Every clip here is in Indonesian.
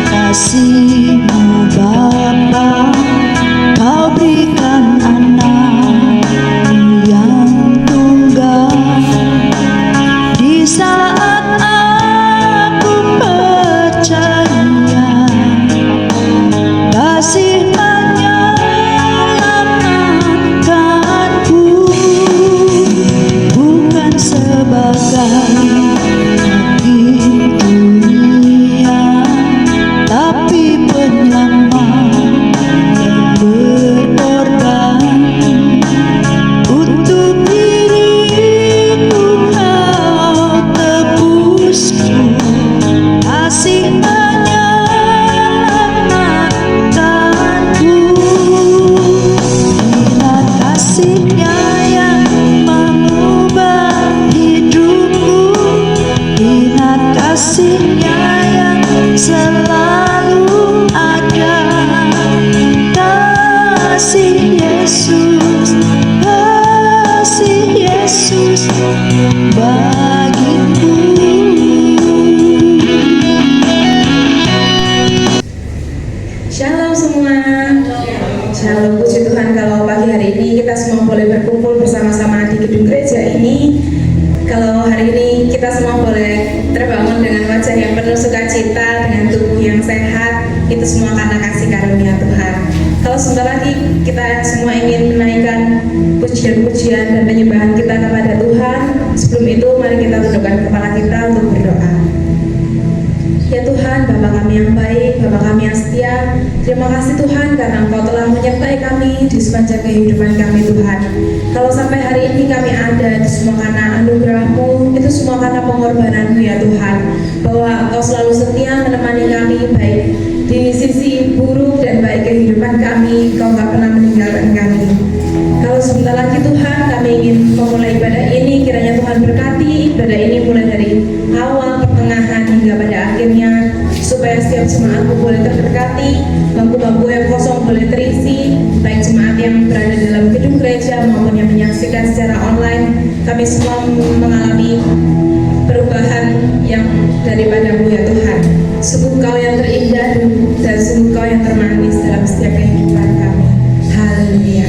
kasih-Mu Bapa, Kau berikan anak yang tunggal. Di saat aku percaya, kasih menyelamatkanku, bukan sebagai hakim dunia, tapi penyelamat yang berkorban. Untuk diriku Kau tebusku, kasih menyelamatkanku. Inilah kasih-Nya yang mengubah hidupku, inilah kasih-Nya yang selalu ada. Kasih Yesus, kasih Yesus bagiku. Shalom semua. Shalom, puji Tuhan kalau pagi hari ini kita semua boleh berkumpul bersama-sama di gedung gereja ini. Kalau hari ini kita semua boleh terbangun dengan wajah yang penuh sukacita, dengan tubuh yang sehat, itu semua karena kasih karunia Tuhan. Kalau sebentar lagi kita semua ingin menaikkan pujian-pujian dan penyembahan kita kepada Tuhan, sebelum itu mari kita tundukkan kepala kita untuk berdoa. Ya Tuhan, Bapa kami yang baik, Bapa kami yang setia, terima kasih Tuhan karena Engkau telah menyertai kami di sepanjang kehidupan kami Tuhan. Kalau sampai hari ini kami ada, itu semua karena anugerah-Mu, itu semua karena pengorbanan-Mu ya Tuhan. Bahwa Engkau selalu setia menemani kami, baik di sisi buruk dan baik kehidupan kami, Engkau gak pernah meninggalkan kami. Kalau sebentar lagi Tuhan, kami ingin memulai ibadah ini, kiranya Tuhan berkati ibadah ini mulai dari awal, pertengahan, hingga pada akhirnya, supaya setiap jemaatmu boleh terberkati, bangku-bangku yang kosong boleh terisi, baik jemaat yang berada dalam gedung gereja maupun yang menyaksikan secara online. Kami semua mengalami perubahan yang daripada-Mu ya Tuhan. Sungguh Kau yang terindah dan sungguh Kau yang termanis dalam setiap kehidupan kami. Haleluya.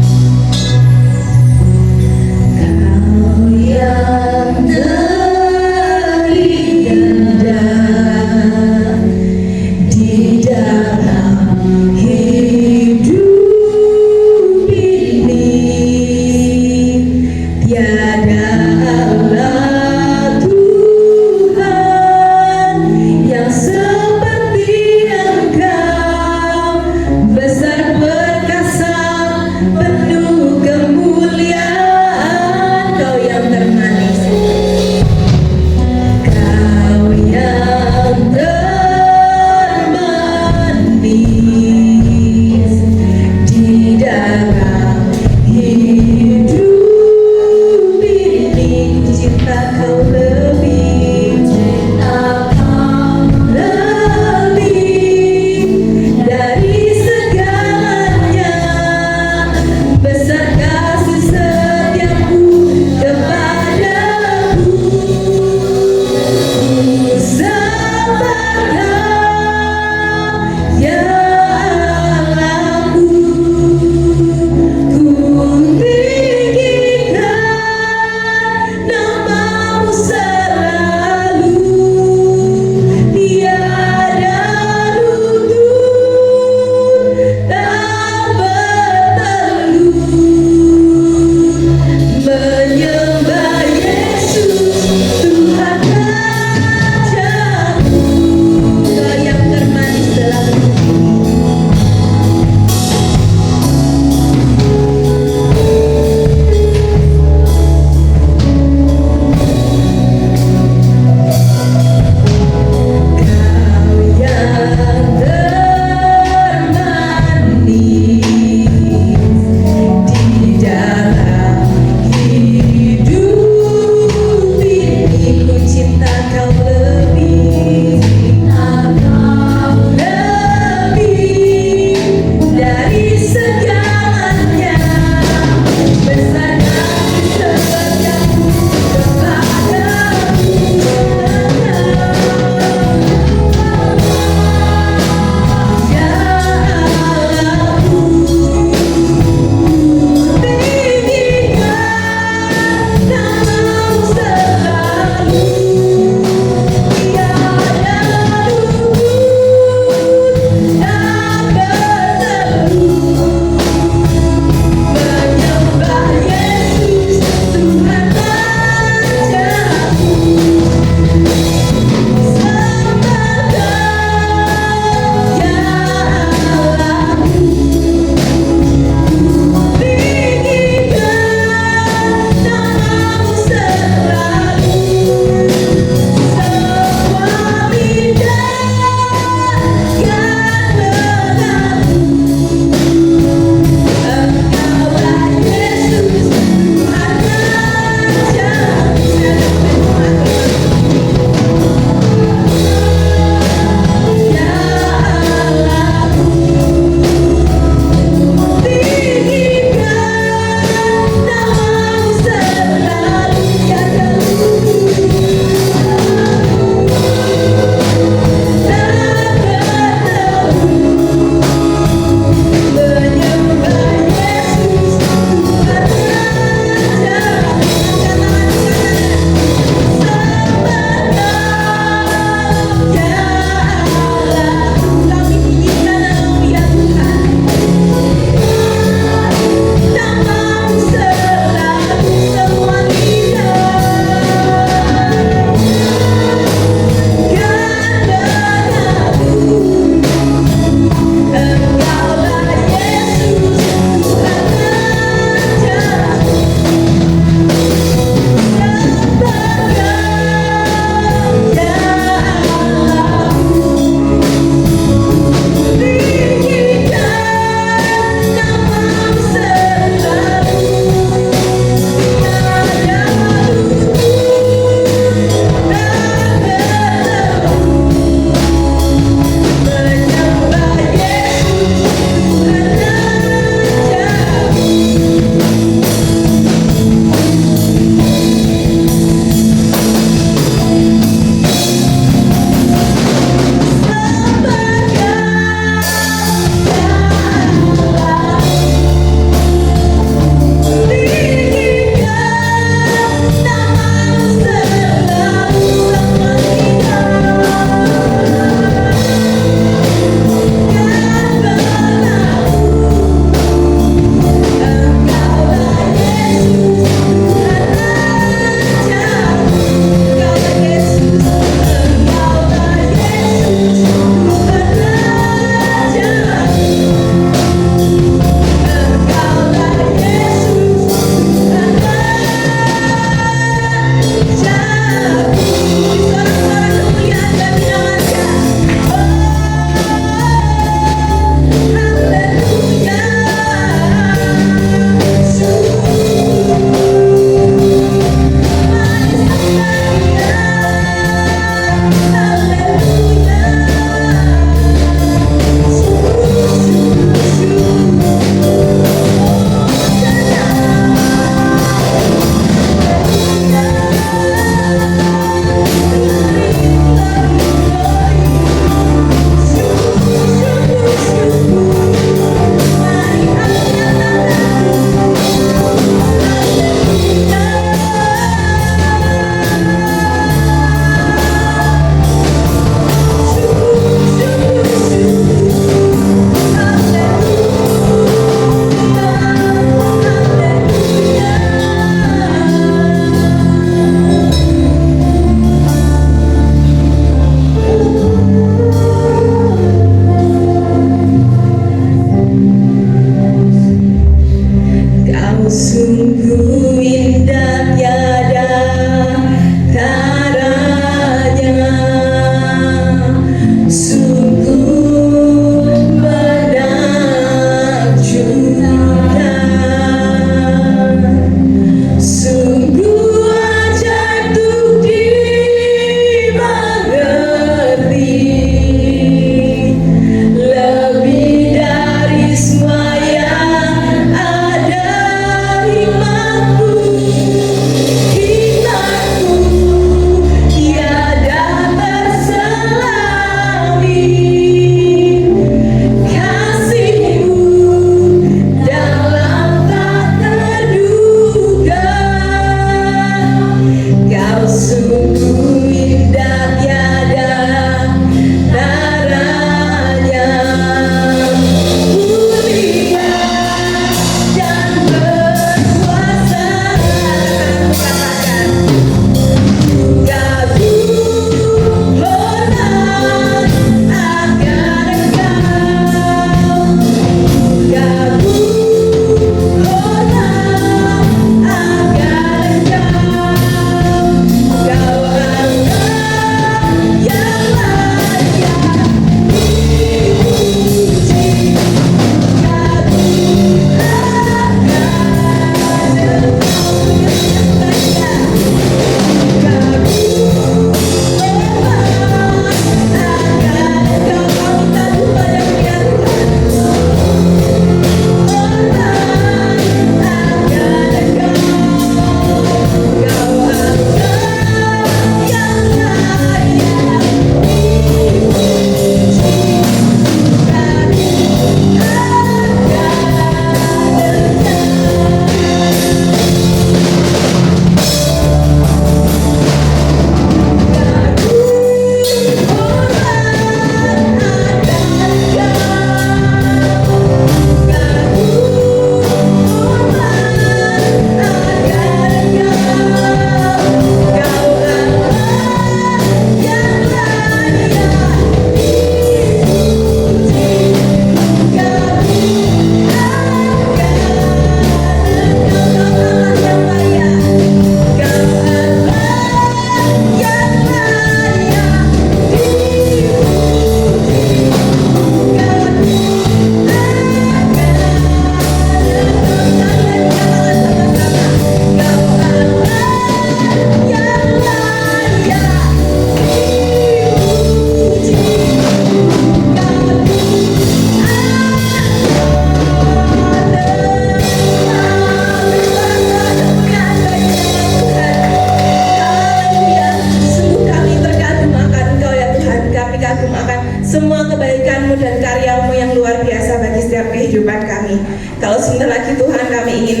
sebentar lagi Tuhan kami ingin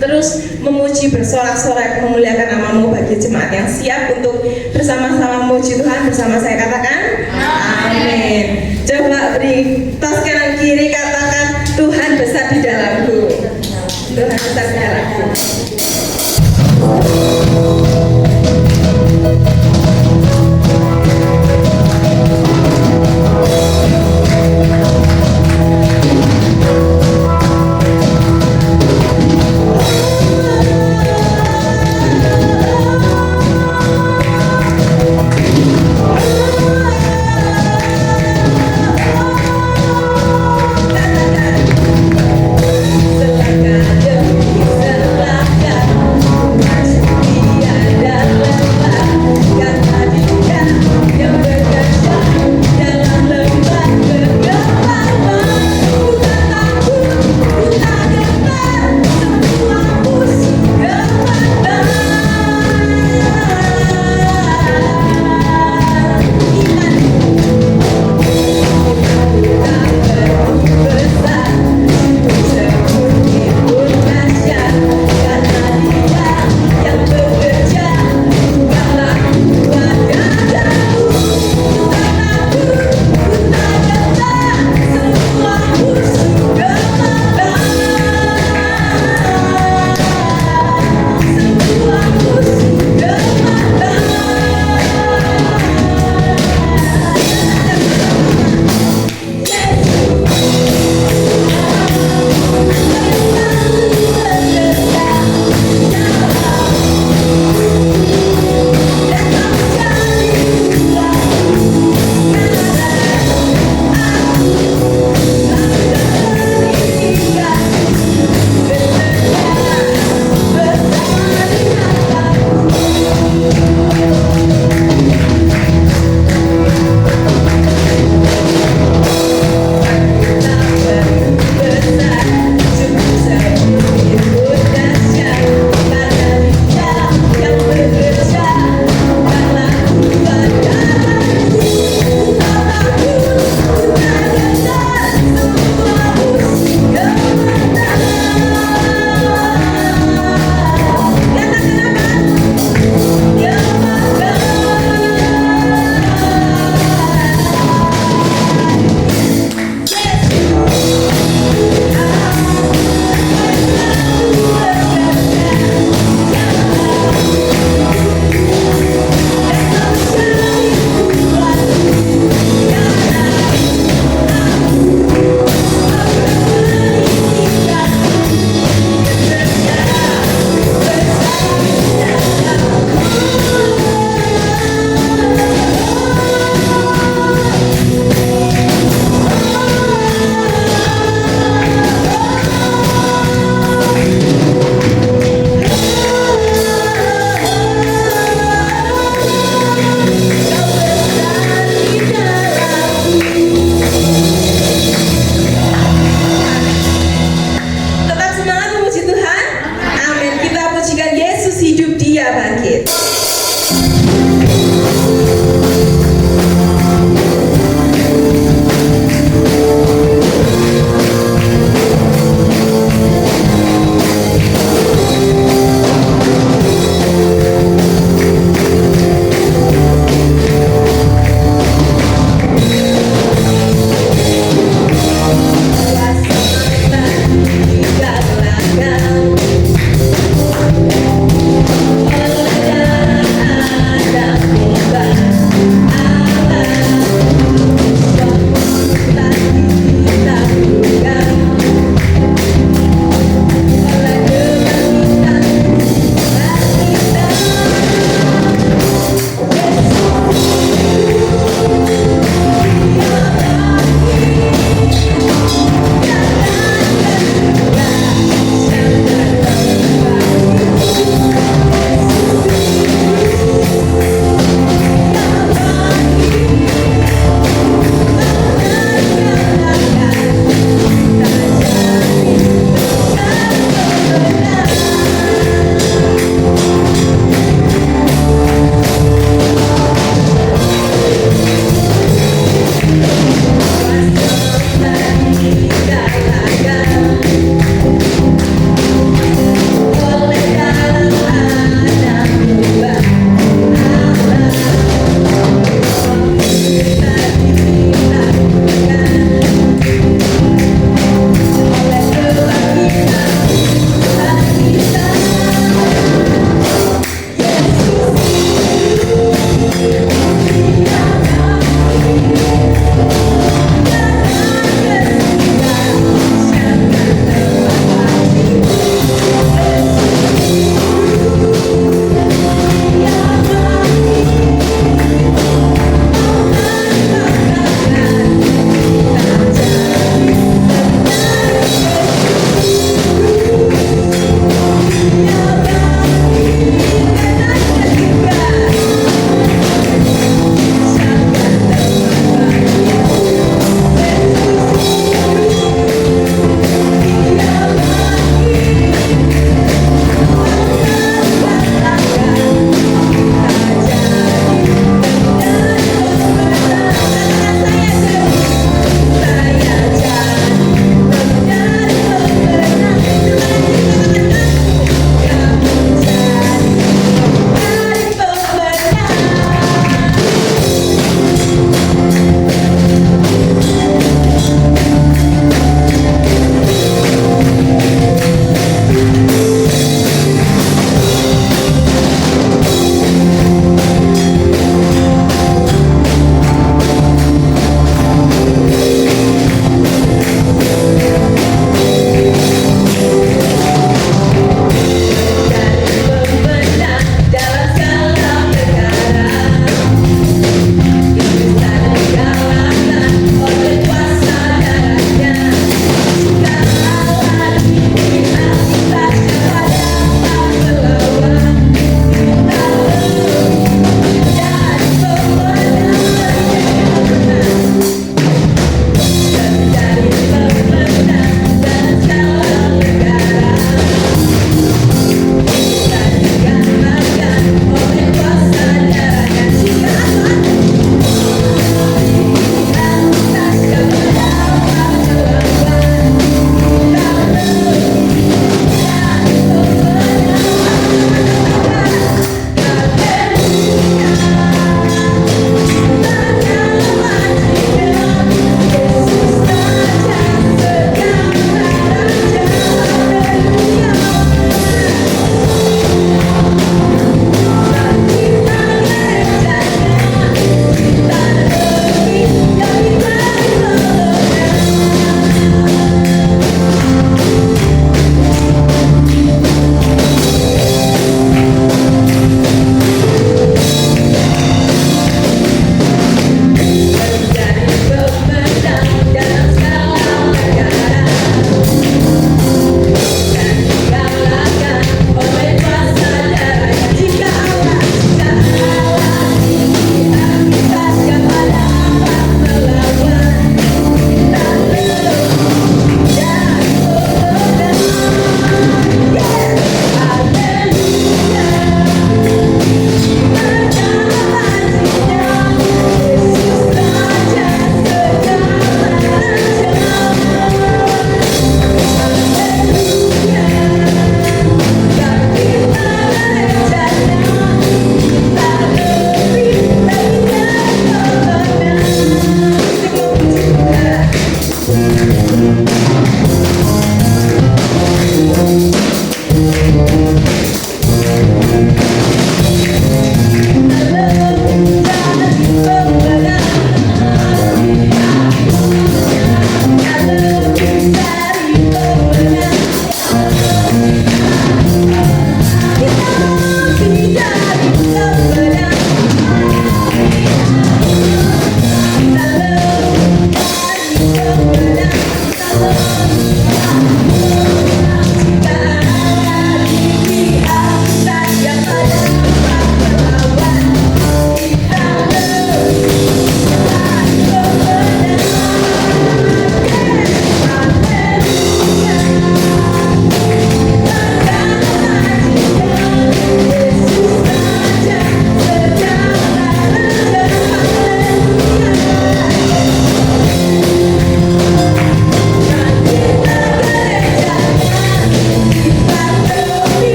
terus memuji bersorak-sorak memuliakan nama-Mu bagi jemaat yang siap untuk bersama-sama memuji Tuhan bersama saya katakan amin. Coba beri tos kanan kiri katakan Tuhan besar di dalamku. Tuhan besar di dalamku. Oh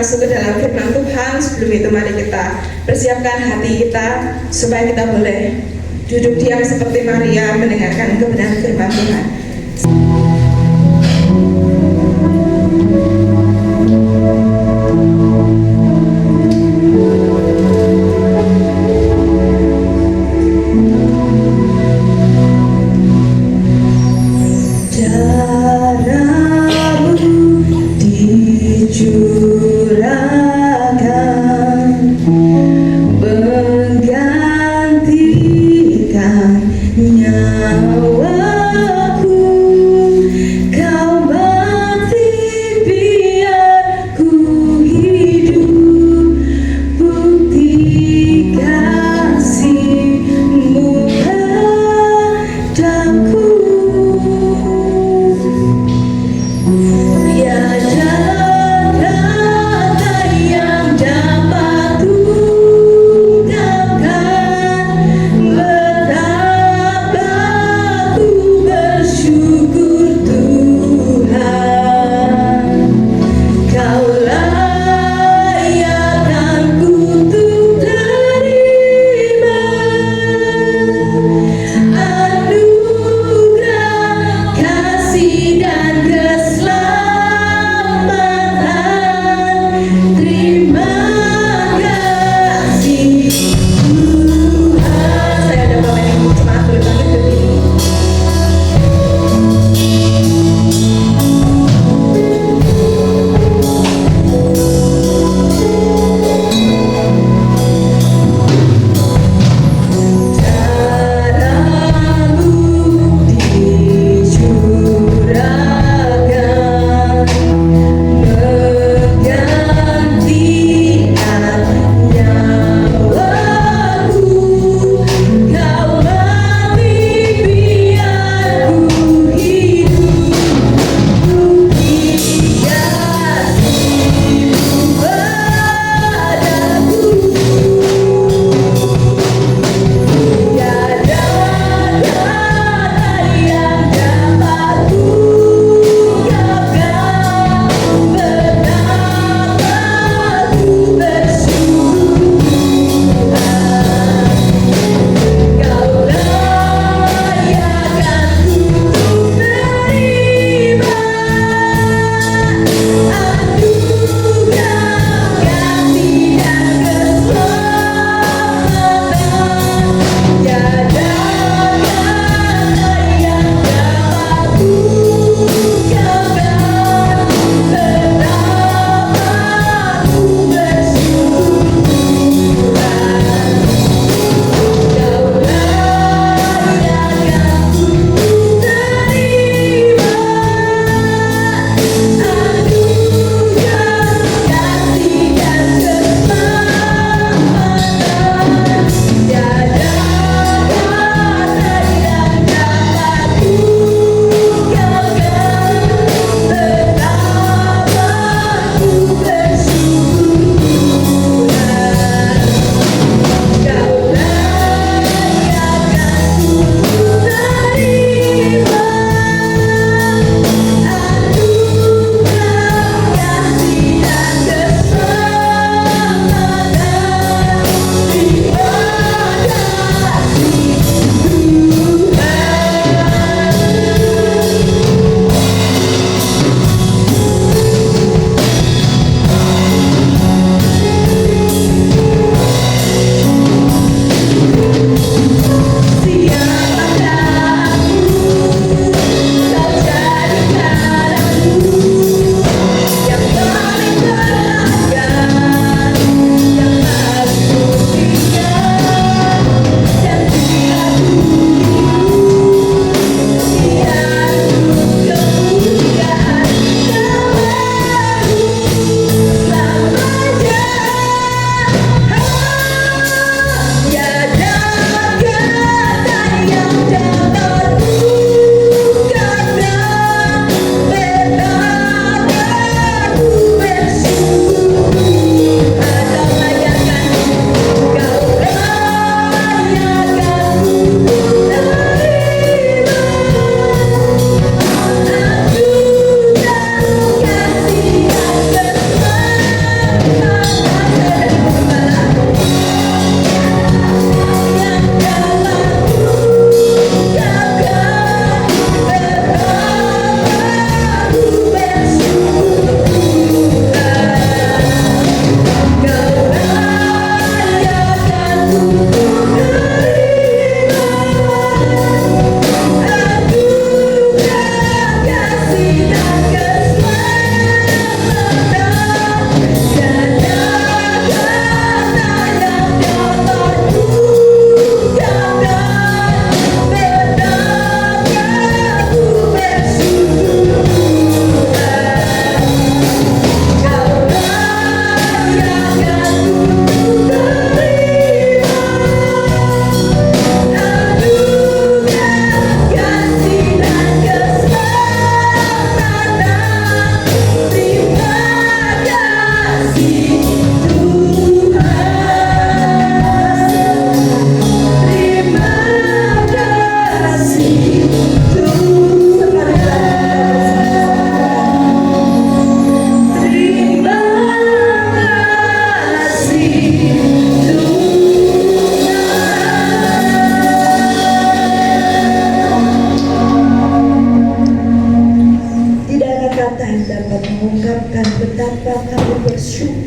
masuk ke dalam firman Tuhan, sebelum itu mari kita persiapkan hati kita supaya kita boleh duduk diam seperti Maria mendengarkan kebenaran firman Tuhan. Menggantikan nyawaku.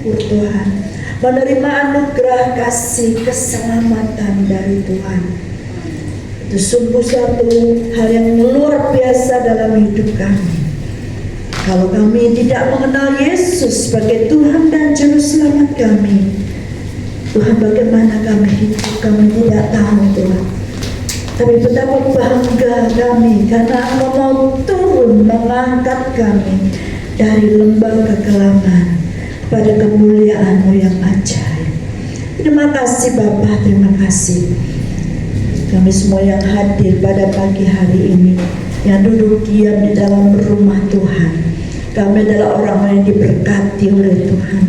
bersyukur Tuhan, menerima anugerah kasih keselamatan dari Tuhan. Itu sungguh satu hal yang luar biasa dalam hidup kami. Kalau kami tidak mengenal Yesus sebagai Tuhan dan Juru Selamat kami, Tuhan, bagaimana kami hidup, kami tidak tahu Tuhan. Tapi betapa bangga kami karena Engkau mau turun mengangkat kami dari lembah kekelaman pada kemuliaan-Mu yang ajaib. Terima kasih Bapa, terima kasih. Kami semua yang hadir pada pagi hari ini, yang duduk diam di dalam rumah Tuhan, kami adalah orang yang diberkati oleh Tuhan.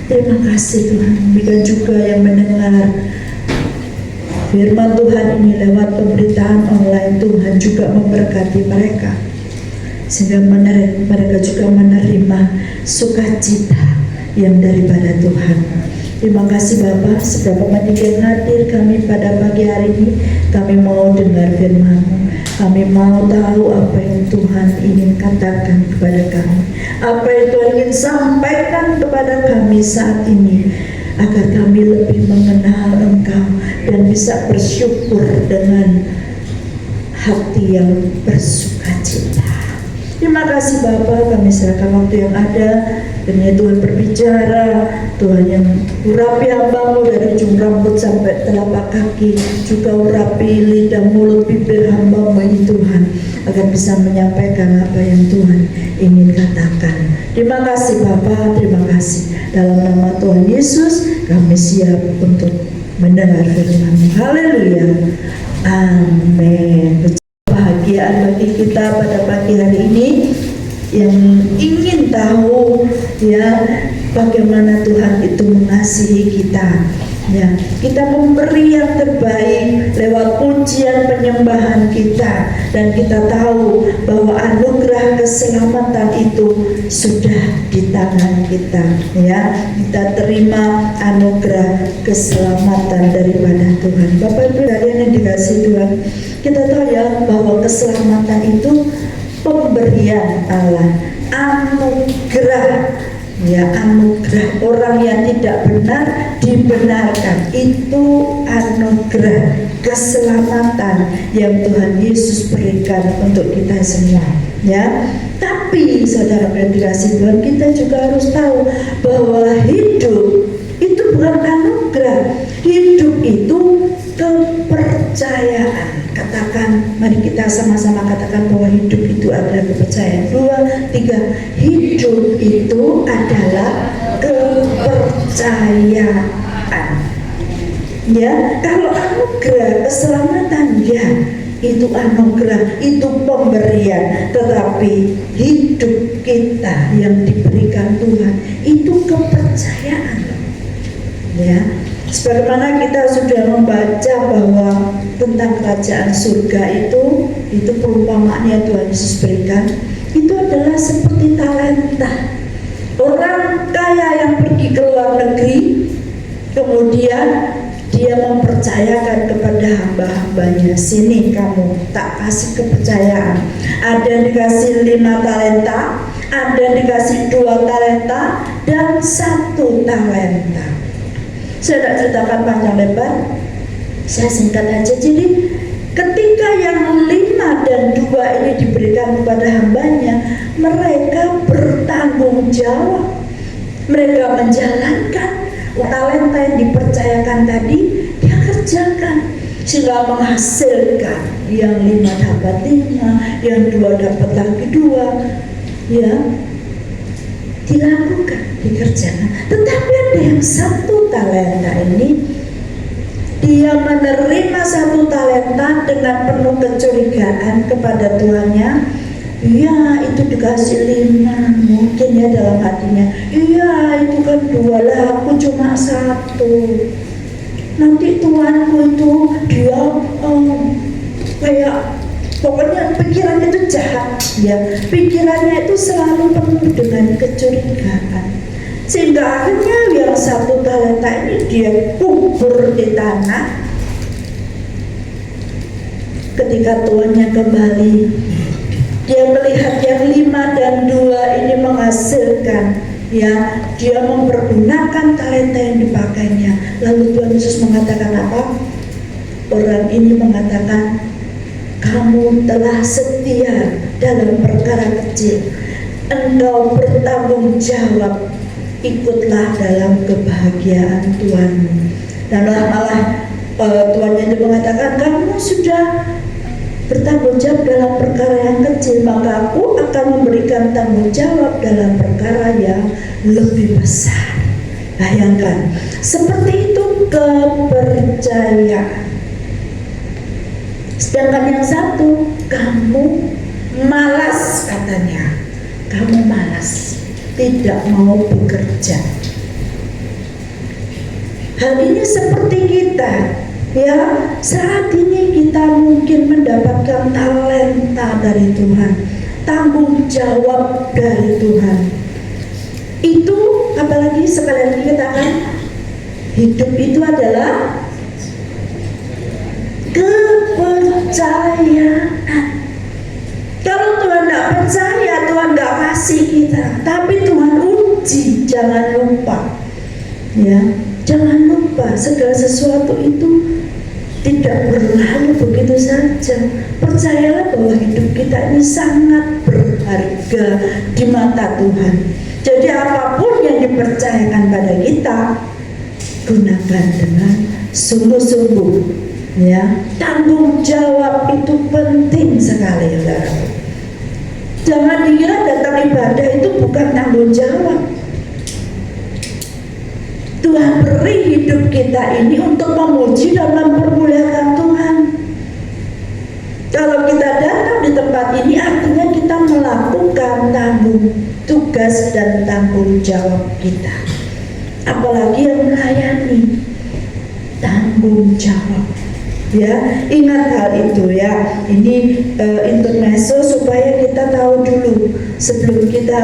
Terima kasih Tuhan. Demikian juga yang mendengar firman Tuhan ini lewat pemberitaan online, Tuhan juga memberkati mereka, sehingga mereka juga menerima sukacita yang daripada Tuhan. Terima kasih Bapa, seberapa banyak yang hadir kami pada pagi hari ini, kami mau dengar firman-Mu, kami mau tahu apa yang Tuhan ingin katakan kepada kami, apa yang Tuhan ingin sampaikan kepada kami saat ini, agar kami lebih mengenal Engkau dan bisa bersyukur dengan hati yang bersukacita. Terima kasih Bapa, kami serahkan waktu yang ada. Demi Tuhan berbicara, Tuhan yang urapi hamba-Mu dari ujung rambut sampai telapak kaki, juga urapi lidah, mulut, bibir hamba-Mu ini Tuhan, agar bisa menyampaikan apa yang Tuhan ingin katakan. Terima kasih Bapa, terima kasih. Dalam nama Tuhan Yesus, kami siap untuk mendengar firman-Mu. Haleluya, amin. Kebahagiaan bagi kita pada pagi hari ini yang ingin tahu ya bagaimana Tuhan itu mengasihi kita. Ya, kita memberi yang terbaik lewat pujian penyembahan kita, dan kita tahu bahwa anugerah keselamatan itu sudah di tangan kita. Ya, kita terima anugerah keselamatan daripada Tuhan. Bapak Ibu kalian yang dikasihi Tuhan, kita tahu ya bahwa keselamatan itu pemberian Allah, anugerah. Ya, anugerah. Orang yang tidak benar dibenarkan, itu anugerah keselamatan yang Tuhan Yesus berikan untuk kita semua. Ya, tapi saudara yang dikasihi Tuhan, kita juga harus tahu bahwa hidup itu bukan anugerah. Hidup itu kepercayaan. Katakan, mari kita sama-sama katakan bahwa hidup itu adalah kepercayaan. 2, 3. Hidup itu adalah kepercayaan. Ya, kalau anugerah keselamatan, ya itu anugerah, itu pemberian. Tetapi hidup kita yang diberikan Tuhan itu kepercayaan. Ya, sebagaimana kita sudah membaca bahwa tentang kerajaan surga itu perumpamaan yang Tuhan Yesus berikan, itu adalah seperti talenta. Orang kaya yang pergi ke luar negeri, kemudian dia mempercayakan kepada hamba-hambanya, sini kamu tak kasih kepercayaan. Ada yang dikasih 5 talenta, ada yang dikasih 2 talenta, dan 1 talenta. Saya tidak ceritakan panjang lebar, saya singkat aja. Jadi ketika yang 5 dan 2 ini diberikan kepada hambanya, mereka bertanggung jawab. Mereka menjalankan talenta yang dipercayakan tadi, dia kerjakan sehingga menghasilkan. Yang 5 dapat 5, yang 2 dapat lagi 2, ya, dilakukan, dikerjakan. Tetapi ada yang 1 talenta ini, dia menerima 1 talenta dengan penuh kecurigaan kepada tuannya. Ya, itu dikasih 5, mungkin ya dalam hatinya, iya itu kan 2 lah, aku cuma 1. Nanti tuanku itu dia kayak pokoknya pikirannya itu jahat, ya, pikirannya itu selalu penuh dengan kecurigaan, sehingga akhirnya yang 1 talenta ini dia kubur di tanah. Ketika tuannya kembali, dia melihat yang 5 dan 2 ini menghasilkan ya, dia mempergunakan talenta yang dipakainya. Lalu Tuhan Yesus mengatakan apa? Orang ini mengatakan, kamu telah setia dalam perkara kecil, engkau bertanggung jawab, ikutlah dalam kebahagiaan Tuhanmu. Dan malah Tuhan Yesus mengatakan, kamu sudah bertanggung jawab dalam perkara yang kecil, maka aku akan memberikan tanggung jawab dalam perkara yang lebih besar. Bayangkan, seperti itu kepercayaan. Sedangkan yang satu, kamu malas katanya. Kamu malas, tidak mau bekerja. Hal ini seperti kita, ya, saat ini kita mungkin mendapatkan talenta dari Tuhan, tanggung jawab dari Tuhan. Itu apalagi sekali lagi kita kan, hidup itu adalah kepercayaan. Kalau Tuhan tidak percaya, Tuhan tidak kasih kita, tapi Tuhan uji. Jangan lupa, ya, jangan lupa segala sesuatu itu tidak berlalu begitu saja. Percayalah bahwa hidup kita ini sangat berharga di mata Tuhan. Jadi apapun yang dipercayakan pada kita, gunakan dengan sungguh-sungguh. Ya, tanggung jawab itu penting sekali, saudara. Jangan dikira datang ibadah itu bukan tanggung jawab. Tuhan beri hidup kita ini untuk memuji dan mempermuliakan Tuhan. Kalau kita datang di tempat ini, artinya kita melakukan tugas dan tanggung jawab kita. Apalagi yang melayani, tanggung jawab. Ya, ingat hal itu ya. Ini intermezzo supaya kita tahu dulu sebelum kita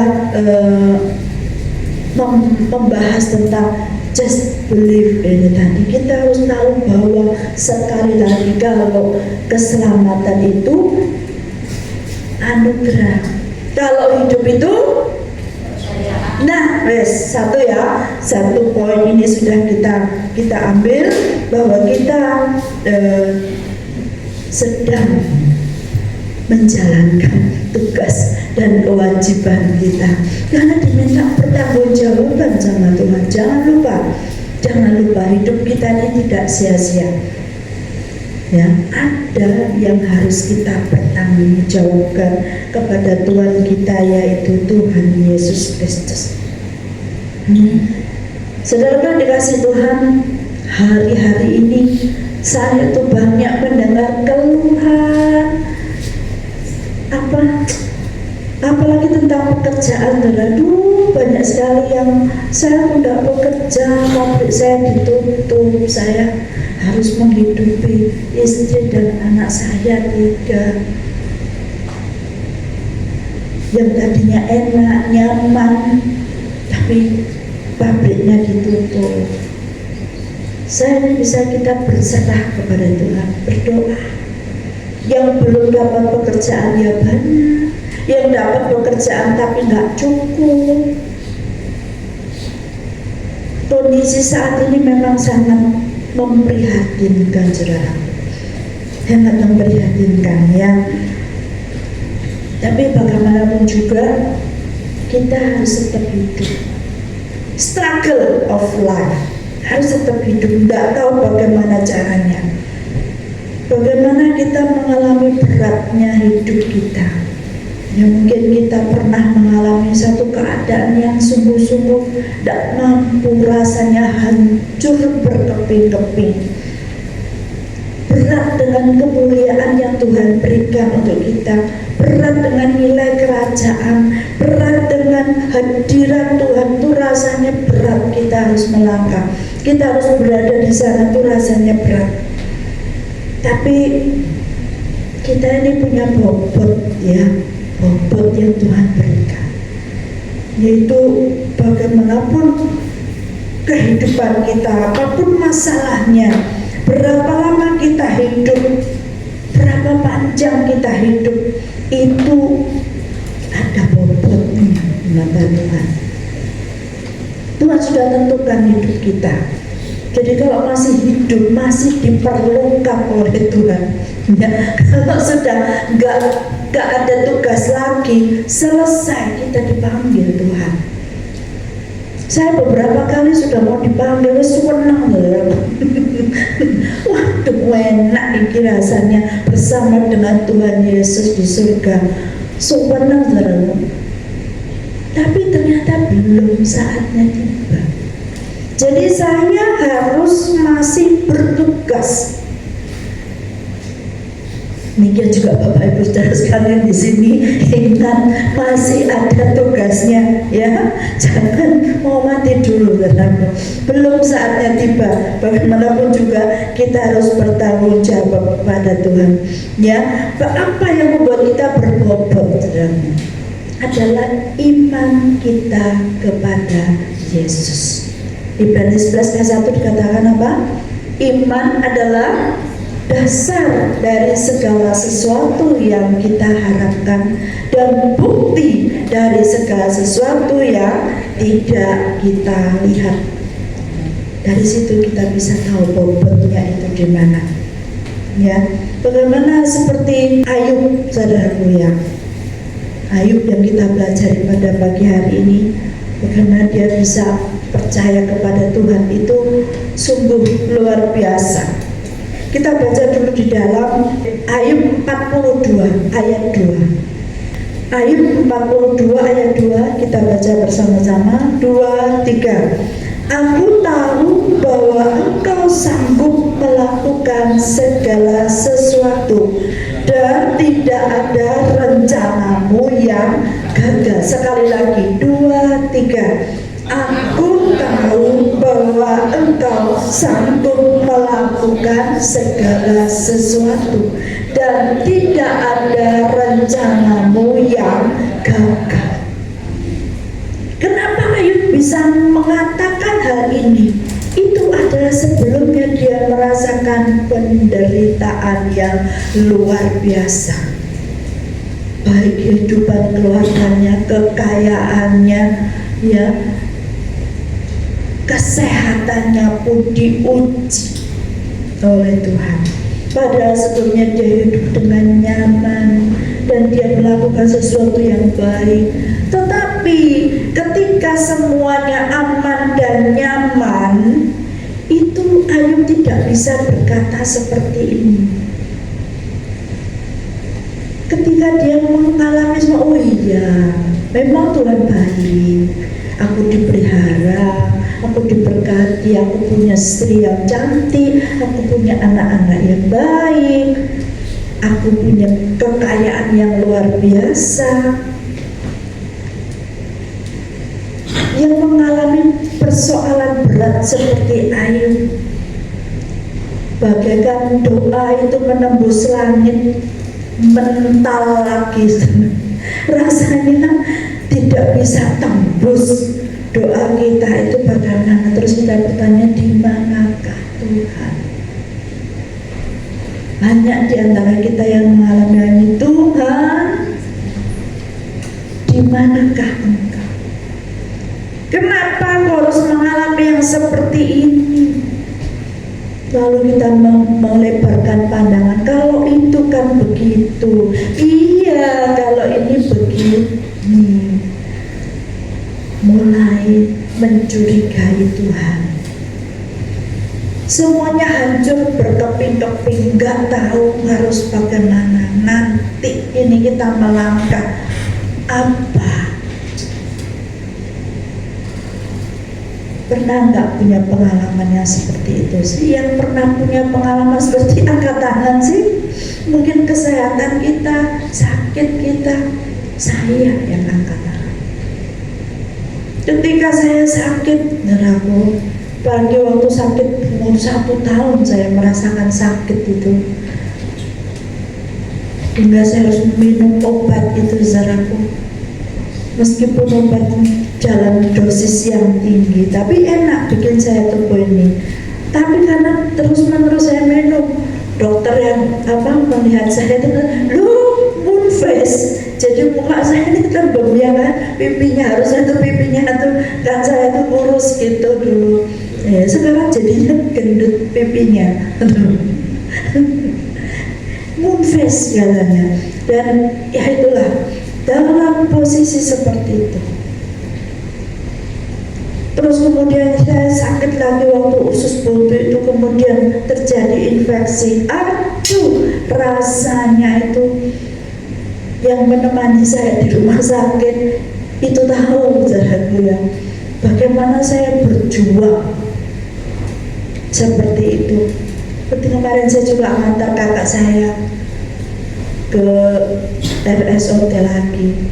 membahas tentang just believe ini tadi. Kita harus tahu bahwa sekali lagi kalau keselamatan itu anugerah. Kalau hidup itu, nah, satu ya, satu poin ini sudah kita ambil bahwa kita sedang menjalankan tugas dan kewajiban kita karena diminta pertanggungjawaban sama Tuhan. Jangan lupa hidup kita ini tidak sia-sia. Ya, ada yang harus kita pertanggungjawabkan kepada Tuhan kita, yaitu Tuhan Yesus Kristus. Saudara dikasih Tuhan, hari-hari ini saya tuh banyak mendengar keluhan, apalagi tentang pekerjaan. Aduh, banyak sekali yang saya tidak bekerja, pabrik saya ditutup, saya harus menghidupi istri dan anak saya 3. Yang tadinya enak, nyaman, tapi pabriknya ditutup. Saya bisa kita berserah kepada Tuhan, berdoa. Yang belum dapat pekerjaan ya banyak, yang dapat pekerjaan tapi nggak cukup. Kondisi saat ini memang sangat memprihatinkan, saudara, sangat memprihatinkan ya. Tapi bagaimanapun juga kita harus tetap hidup. Struggle of life, harus tetap hidup. Tidak tahu bagaimana caranya, bagaimana kita mengalami beratnya hidup kita. Ya, mungkin kita pernah mengalami satu keadaan yang sungguh-sungguh tidak mampu, rasanya hancur berkeping-keping. Berat dengan kemuliaan yang Tuhan berikan untuk kita, berat dengan nilai kerajaan, berat dengan hadiran Tuhan, itu rasanya berat. Kita harus melangkah, kita harus berada di sana, itu rasanya berat. Tapi kita ini punya bobot ya, bobot yang Tuhan berikan, yaitu bagaimanapun kehidupan kita, apapun masalahnya, berapa lama kita hidup, berapa panjang kita hidup, itu ada bobotnya mata Tuhan. Tuhan sudah tentukan hidup kita. Jadi kalau masih hidup, masih diperlukan oleh Tuhan. Ya, kalau sudah nggak ada tugas lagi, selesai kita dipanggil Tuhan. Saya beberapa kali sudah mau dipanggil, senang loh. Waduh, enak ini rasanya bersama dengan Tuhan Yesus di surga. Senang loh. Tapi ternyata belum saatnya tiba. Jadi saya harus masih bertugas. Demikian juga Bapak Ibu Saudara sekalian di sini, ingat masih ada tugasnya, ya. Jangan mau mati dulu, saudaraku. Belum saatnya tiba. Bagaimanapun juga kita harus bertanggung jawab kepada Tuhan. Ya, apa yang membuat kita berbobot, saudaraku? Adalah iman kita kepada Yesus. Ibrani 11 ayat 1 dikatakan apa? Iman adalah dasar dari segala sesuatu yang kita harapkan dan bukti dari segala sesuatu yang tidak kita lihat. Dari situ kita bisa tahu bobotnya itu di mana. Ya, bagaimana seperti Ayub, saudaraku ya. Ayub yang kita belajar pada pagi hari ini, bagaimana dia bisa percaya kepada Tuhan itu sungguh luar biasa. Kita baca dulu di dalam Ayub 42 ayat 2. Ayub 42 ayat 2 kita baca bersama-sama. 2, 3. Aku tahu bahwa Engkau sanggup melakukan segala sesuatu dan tidak ada rencanamu yang gagal. Sekali lagi, 2, 3. Aku tahu bahwa Engkau sanggup melakukan segala sesuatu dan tidak ada rencanamu yang gagal. Kenapa Ayub bisa mengatakan hal ini? Itu adalah sebelumnya dia merasakan penderitaan yang luar biasa. Baik kehidupan keluarganya, kekayaannya, ya, kesehatannya pun diuji oleh Tuhan. Padahal sebelumnya dia hidup dengan nyaman dan dia melakukan sesuatu yang baik. Tetapi ketika semuanya aman dan nyaman, itu Ayub tidak bisa berkata seperti ini. Ketika dia mengalami semua, oh iya, memang Tuhan baik. Aku dipelihara, aku diberkati, aku punya istri yang cantik, aku punya anak-anak yang baik, aku punya kekayaan yang luar biasa. Yang mengalami persoalan berat seperti Ayub, bagaikan doa itu menembus langit, mental lagi, rasanya tidak bisa tembus. Doa kita itu bagaimana? Terus kita bertanya, di manakah Tuhan? Banyak di antara kita yang mengalami ini, Tuhan, di manakah Engkau? Kenapa Engkau harus mengalami yang seperti ini? Lalu kita melebarkan pandangan, kalau itu kan begitu, iya, kalau ini begini. Mulai mencurigai Tuhan. Semuanya hancur berkeping-keping, gak tahu harus bagaimana. Nanti ini kita melangkah apa? Pernah nggak punya pengalaman yang seperti itu sih? Yang pernah punya pengalaman seperti angkat tangan sih? Mungkin kesehatan kita, sakit kita, saya yang angkat tangan. Ketika saya sakit, aku pagi waktu sakit umur 1 tahun saya merasakan sakit itu, hingga saya harus minum obat itu, saudaraku. Meskipun obat dalam dosis yang tinggi, tapi enak bikin saya tubuh ini. Tapi karena terus menerus saya minum, dokter yang melihat saya itu, lu moon face. Jadi muka saya ini tembem ya kan, pipinya harusnya tuh pipinya tuh kan saya tuh kurus gitu dulu. Sekarang jadinya gendut pipinya. Moon face katanya. Dan ya itulah, dalam posisi seperti itu. Terus kemudian saya sakit lagi waktu usus buntu itu, kemudian terjadi infeksi. Aduh, rasanya itu yang menemani saya di rumah sakit itu tahu, saudaraku ya, bagaimana saya berjuang seperti itu. Seperti kemarin saya juga antar kakak saya ke RSUD lagi,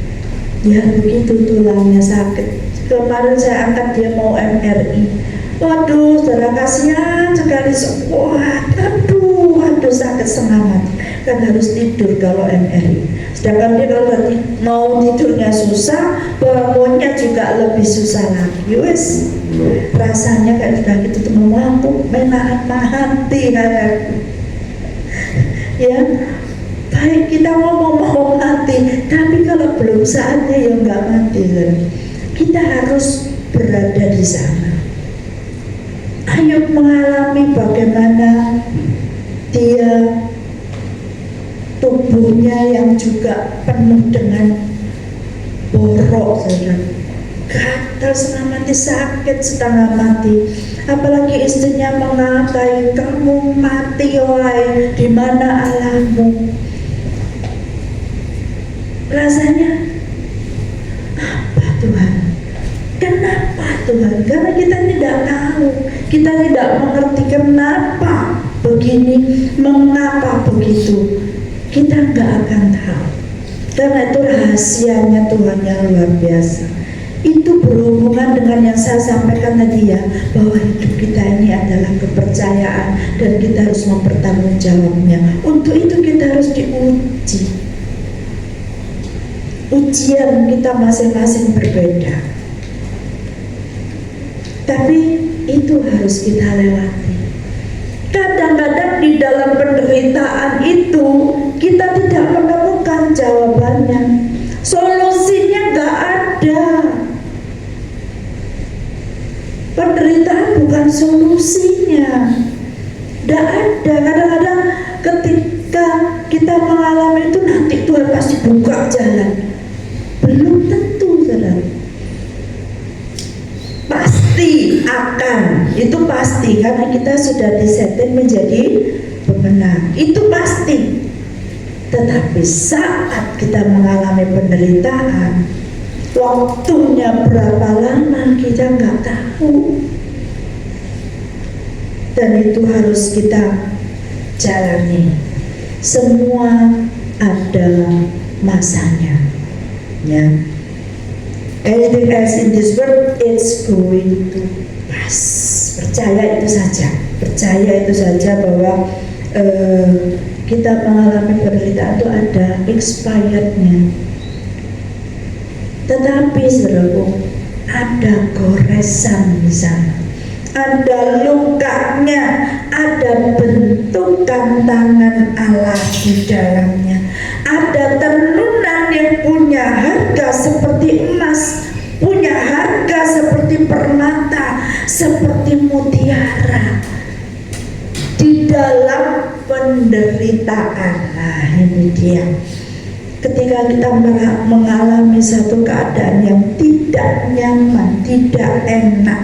ya begitu tulangnya sakit. Kemarin saya angkat dia mau MRI, waduh saudara, kasihan sekali, wah, aduh sakit setengah mati, kan harus tidur kalau MRI. Sedangkan dia kalau mau tidurnya susah, bangunnya juga lebih susah lagi. Wes, rasanya kayak udah gitu tuh, mampu menahan hati kayak, ya. Baik kita mau mati, tapi kalau belum saatnya ya nggak mati kan. Kita harus berada di sana. Ayo mengalami bagaimana dia tubuhnya yang juga penuh dengan borok, saudara. Gatal setengah mati, sakit setengah mati. Apalagi istrinya mengatai, kamu mati wahai, di mana Allahmu? Rasanya apa Tuhan? Kenapa Tuhan? Karena kita tidak tahu, kita tidak mengerti kenapa begini, mengapa begitu. Kita nggak akan tahu. Karena itu rahasianya Tuhan yang luar biasa. Itu berhubungan dengan yang saya sampaikan tadi ya, bahwa hidup kita ini adalah kepercayaan dan kita harus mempertanggungjawabnya. Untuk itu kita harus diuji. Ujian kita masing-masing berbeda, tapi itu harus kita lewati. Kadang-kadang di dalam penderitaan itu kita tidak menemukan jawabannya, solusinya nggak ada. Penderitaan bukan solusinya, nggak ada. Kadang-kadang ketika kita mengalami itu, nanti Tuhan pasti buka jalan. Belum tentu, saudara. Pasti akan, itu pasti, karena kita sudah disetting menjadi pemenang, itu pasti. Tetapi saat kita mengalami penderitaan, waktunya berapa lama kita nggak tahu, dan itu harus kita jalani. Semua ada masanya, ya. Anything else in this world, it's going to pass. Percaya itu saja bahwa kita mengalami penderitaan itu ada expirednya. Tetapi saudaraku, ada goresan di sana, ada lukanya, ada bentukan tangan Allah di dalamnya, ada tenunan yang punya harga seperti emas, punya harga seperti permata, seperti mutiara di dalam penderitaan. Nah, ini dia. Ketika kita mengalami satu keadaan yang tidak nyaman, tidak enak,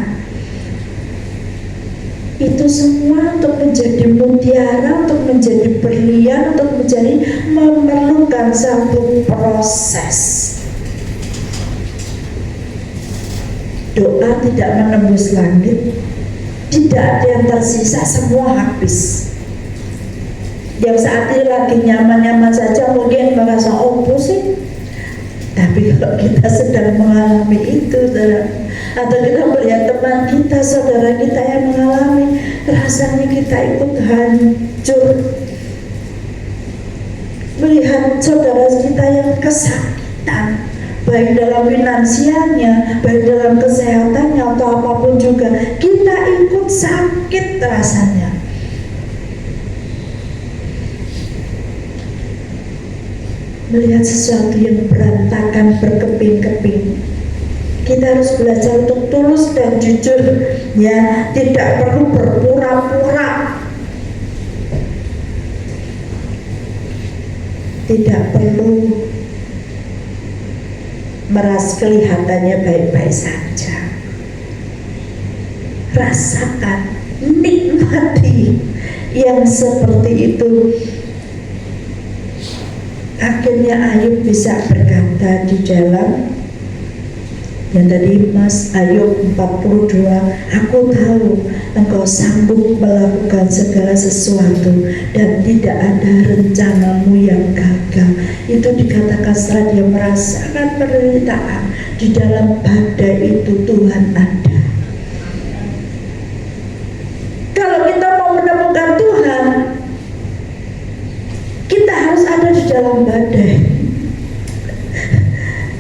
itu semua untuk menjadi mutiara, untuk menjadi berlian, untuk menjadi, memerlukan satu proses. Doa tidak menembus langit, tidak ada yang tersisa, semua habis. Yang saat ini lagi nyaman-nyaman saja mungkin merasa pusing. Tapi kalau kita sedang mengalami itu, atau kita melihat teman kita, saudara kita yang mengalami, rasanya kita ikut hancur. Melihat saudara kita yang kesakitan, baik dalam finansialnya, baik dalam kesehatannya, atau apapun juga, kita ikut sakit rasanya. melihat sesuatu yang berantakan, berkeping-keping. Kita harus belajar untuk tulus dan jujur, ya, tidak perlu berpura-pura, tidak perlu merasa kelihatannya baik-baik saja. Rasakan, nikmati yang seperti itu. Akhirnya Ayub bisa berkata di dalam yang tadi Mas Ayub 42, aku tahu engkau sanggup melakukan segala sesuatu dan tidak ada rencanamu yang gagal. Itu dikatakan setelah dia merasakan penderitaan. Di dalam badai itu Tuhan ada. Kalau kita mau menemukan Tuhan, kita harus ada di dalam badai.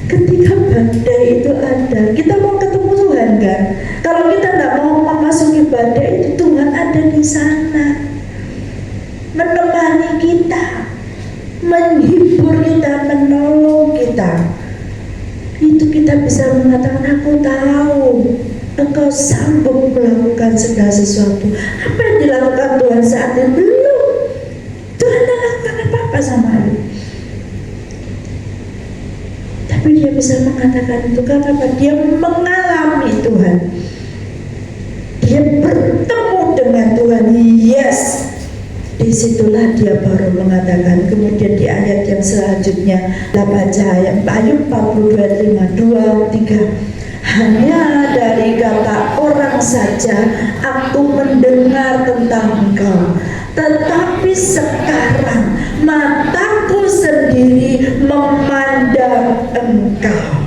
Ketika badai itu ada, kita mau ketemu Tuhan kan? Kalau kita tidak mau memasuki badai itu, Tuhan ada di sana, menemani kita, menghibur kita, menolong kita. Itu kita bisa mengatakan, aku tahu engkau sanggup melakukan segala sesuatu. Apa yang dilakukan Tuhan saat itu? Belum. Tuhan tidak lakukan apa-apa sama Ayub. Tapi dia bisa mengatakan itu karena apa? Dia mengalami Tuhan. Dia bertemu dengan Tuhan. Yes. Disitulah dia baru mengatakan. Kemudian di ayat yang selanjutnya, kita baca ayat Ayub 42, 5, 2, 3. Hanya dari kata orang saja aku mendengar tentang engkau, tetapi sekarang mataku sendiri memandang engkau.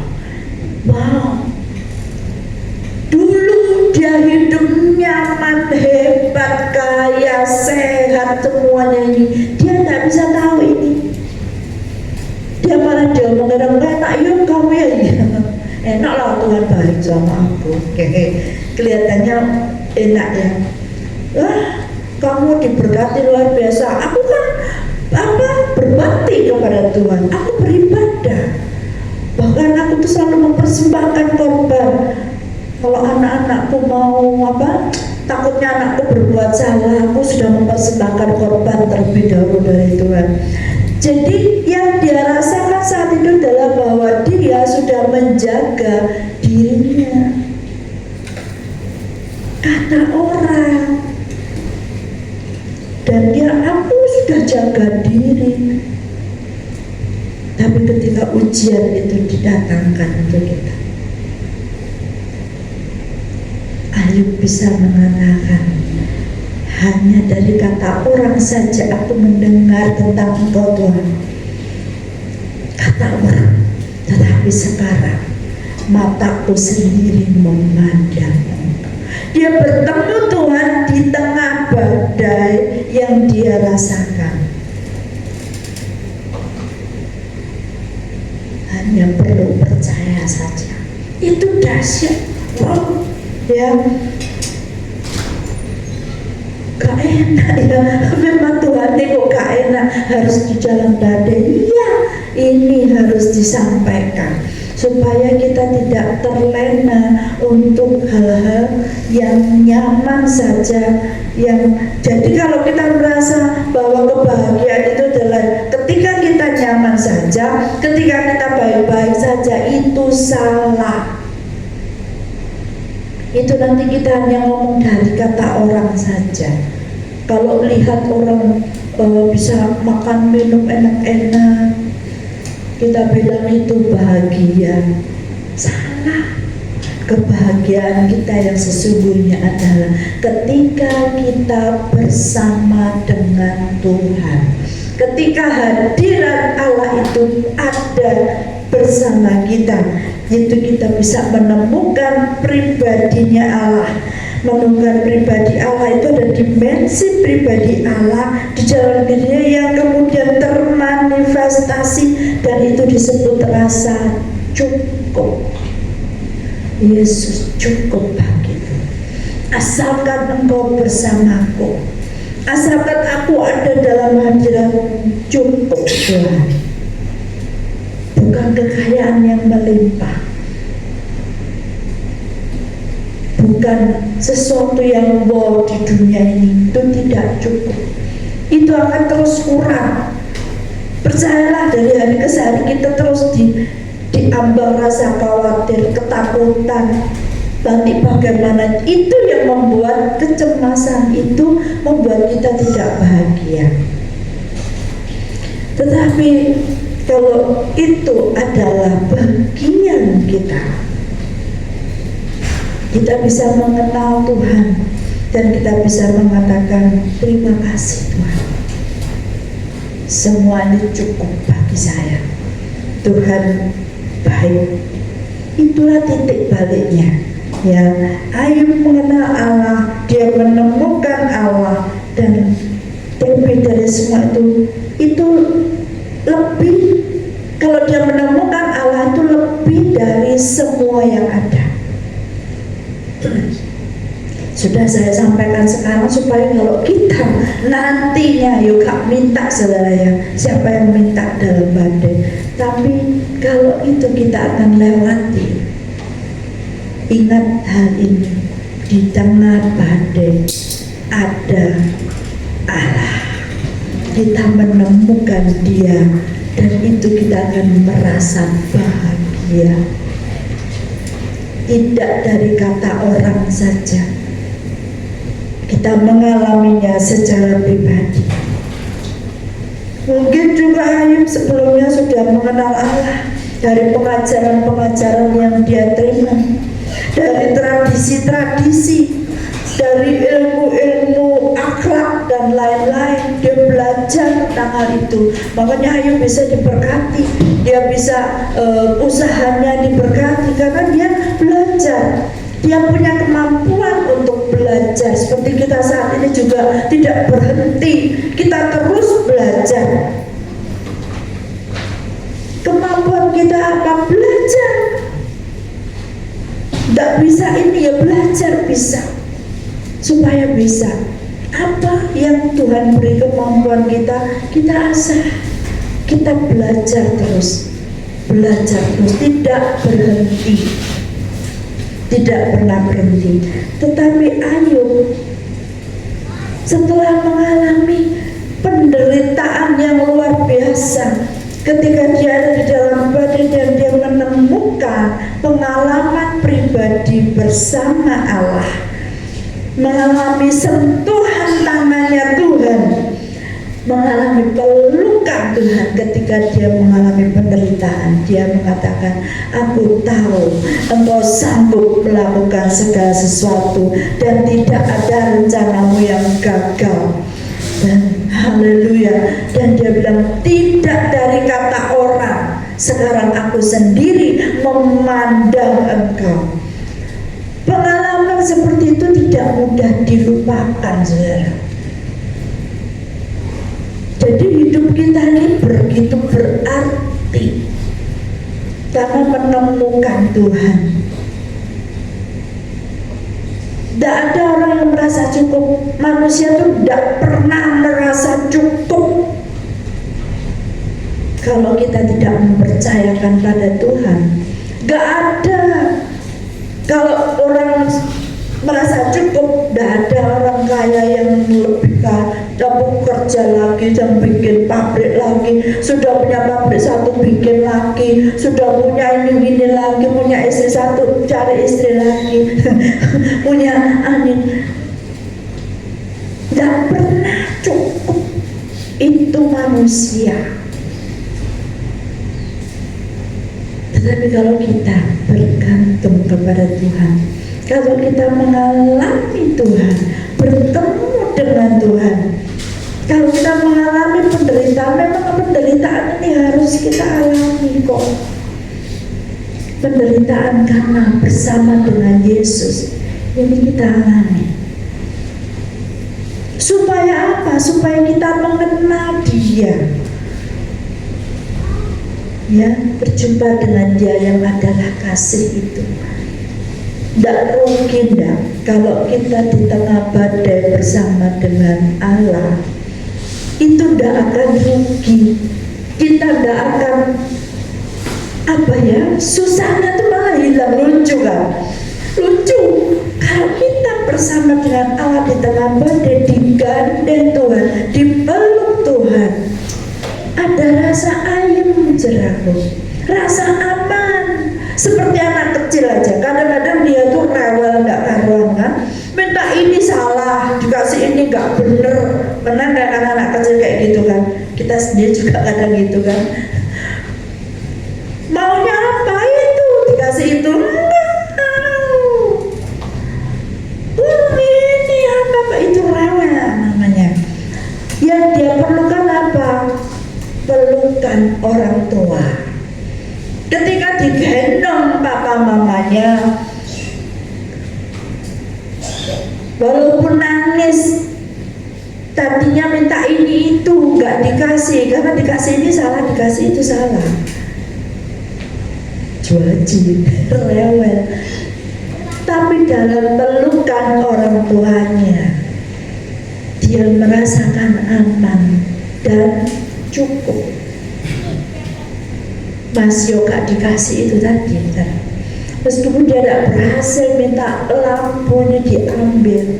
Wow. Dulu dia hidup nyaman, hebat, kaya, sehat, semuanya ini. Dia tidak bisa tahu ini. Dia malah dia mengatakan, enak yuk kamu ya. Enak lah Tuhan baik sama aku. Kelihatannya enak ya. Wah, kamu diberkati luar biasa. Aku kan berbakti kepada Tuhan. Aku beribadah. Bahkan aku tuh selalu mempersembahkan korban. Kalau anak-anakku mau takutnya anakku berbuat salah, aku sudah mempersembahkan korban terlebih dahulu dari Tuhan. Jadi yang dia rasakan saat itu adalah bahwa dia sudah menjaga dirinya. Kata orang, dan dia, aku sudah jaga diri. Tapi ketika ujian itu didatangkan untuk kita, Ayub bisa mengatakan, hanya dari kata orang saja aku mendengar tentang engkau Tuhan. Kata orang, tetapi sekarang mataku sendiri memandang engkau. Dia bertemu Tuhan di tengah badai yang dia rasakan. Hanya perlu percaya saja. Itu dahsyat. Wow. Ya, gak enak ya, memang Tuhan kok gak enak harus di dalam badai. Iya, ini harus disampaikan supaya kita tidak terlena untuk hal-hal yang nyaman saja. Jadi kalau kita merasa bahwa kebahagiaan itu adalah ketika kita nyaman saja, ketika kita baik-baik saja, itu salah. Itu nanti kita hanya ngomong dari kata orang saja. Kalau lihat orang bisa makan minum enak-enak, kita bilang itu bahagia. Salah. Kebahagiaan kita yang sesungguhnya adalah ketika kita bersama dengan Tuhan. Ketika hadirat Allah itu ada bersama kita, itu kita bisa menemukan pribadinya Allah. Menemukan pribadi Allah itu ada dimensi pribadi Allah di dalam dirinya yang kemudian termanifestasi, dan itu disebut rasa cukup. Yesus cukup bagiku. Asalkan engkau bersamaku, asalkan aku ada dalam hadirat, cukup Tuhan. bukan kekayaan yang melimpah, bukan sesuatu yang wow di dunia ini. Itu tidak cukup, itu akan terus kurang. Percayalah, dari hari ke hari kita terus diambang rasa khawatir, ketakutan. Nanti bagaimana, itu yang membuat kecemasan, itu membuat kita tidak bahagia. Tetapi kalau itu adalah bagian kita, kita bisa mengenal Tuhan dan kita bisa mengatakan terima kasih Tuhan, semua ini cukup bagi saya, Tuhan baik. Itulah titik baliknya. Ya, Ayub mengenal Allah, dia menemukan Allah, dan lebih dari semua itu lebih, kalau dia menemukan Allah itu lebih dari semua yang ada. Sudah saya sampaikan sekarang supaya kalau kita nantinya, yuk gak minta saudara ya, siapa yang minta dalam badai, tapi kalau itu kita akan lewati. Ingat hal ini, di tengah badai ada Allah. Kita menemukan Dia, dan itu kita akan merasa bahagia. Tidak dari kata orang saja, kita mengalaminya secara pribadi. Mungkin juga Ayub sebelumnya sudah mengenal Allah dari pengajaran-pengajaran yang dia terima, dari tradisi-tradisi, dari ilmu-ilmu akhlak dan lain-lain. Dia belajar tentang hal itu, makanya Ayub bisa diberkati, dia bisa usahanya diberkati karena dia belajar. Dia punya kemampuan untuk belajar. Seperti kita saat ini juga tidak berhenti, kita terus belajar. Kemampuan kita apa? Belajar. Tidak bisa ini ya, belajar bisa, supaya bisa. Apa yang Tuhan beri kemampuan kita asah, kita belajar terus, tidak berhenti, tidak pernah berhenti. Tetapi Ayub setelah mengalami penderitaan yang luar biasa, ketika dia ada di dalam badai dan dia menemukan pengalaman pribadi bersama Allah, mengalami sentuhan tangannya Tuhan, mengalami pelukan Tuhan. Ketika dia mengalami penderitaan, dia mengatakan, aku tahu Engkau sanggup melakukan segala sesuatu dan tidak ada rencanamu yang gagal. Dan haleluya, dan dia bilang, tidak dari kata orang, sekarang aku sendiri memandang Engkau. Pengalaman seperti itu tidak mudah dilupakan, saudara. Jadi hidup kita ini begitu berarti karena menemukan Tuhan. Tidak ada orang yang merasa cukup. Manusia itu tidak pernah merasa cukup kalau kita tidak mempercayakan pada Tuhan. Gak ada. Kalau orang merasa cukup, tidak ada orang kaya yang lebih kaya, kerja lagi dan bikin pabrik lagi, sudah punya pabrik satu bikin lagi, sudah punya ini lagi, punya istri satu cari istri lagi, punya anin. Tidak pernah cukup. Itu manusia. Tetapi kalau kita bergantung kepada Tuhan, kalau kita mengalami Tuhan, bertemu dengan Tuhan, kalau kita mengalami penderitaan, memang penderitaan ini harus kita alami kok. Penderitaan karena bersama dengan Yesus ini kita alami. Supaya apa? Supaya kita mengenal Dia, ya, berjumpa dengan Dia yang adalah kasih itu. Tidak mungkin kalau kita di tengah badai bersama dengan Allah, itu tidak akan rugi. Kita tidak akan apa ya, susahnya tuh malah hilang. Lucu kan? Lucu kalau kita bersama dengan Allah di tengah badai, digandeng Tuhan, dipeluk Tuhan, ada rasa ayem jeraku, rasa aman. Seperti anak kecil aja, kadang-kadang dia tuh rewel nggak karuan kan, minta ini salah, dikasih ini nggak bener. Pernah kayak anak-anak kecil kayak gitu kan? Kita sendiri juga kadang gitu kan, maunya apa itu dikasih itu ini apa itu, rewel namanya. Yang dia perlukan apa? Pelukan orang tua. Ketika digendong papa mamanya, walaupun nangis, tadinya minta ini itu nggak dikasih, karena dikasih ini salah, dikasih itu salah, juaji, rewel. Tapi dalam pelukan orang tuanya, dia merasakan aman dan cukup. Mas Yoga dikasih itu tadi kan? Meskipun dia tidak berhasil minta lampunya diambil,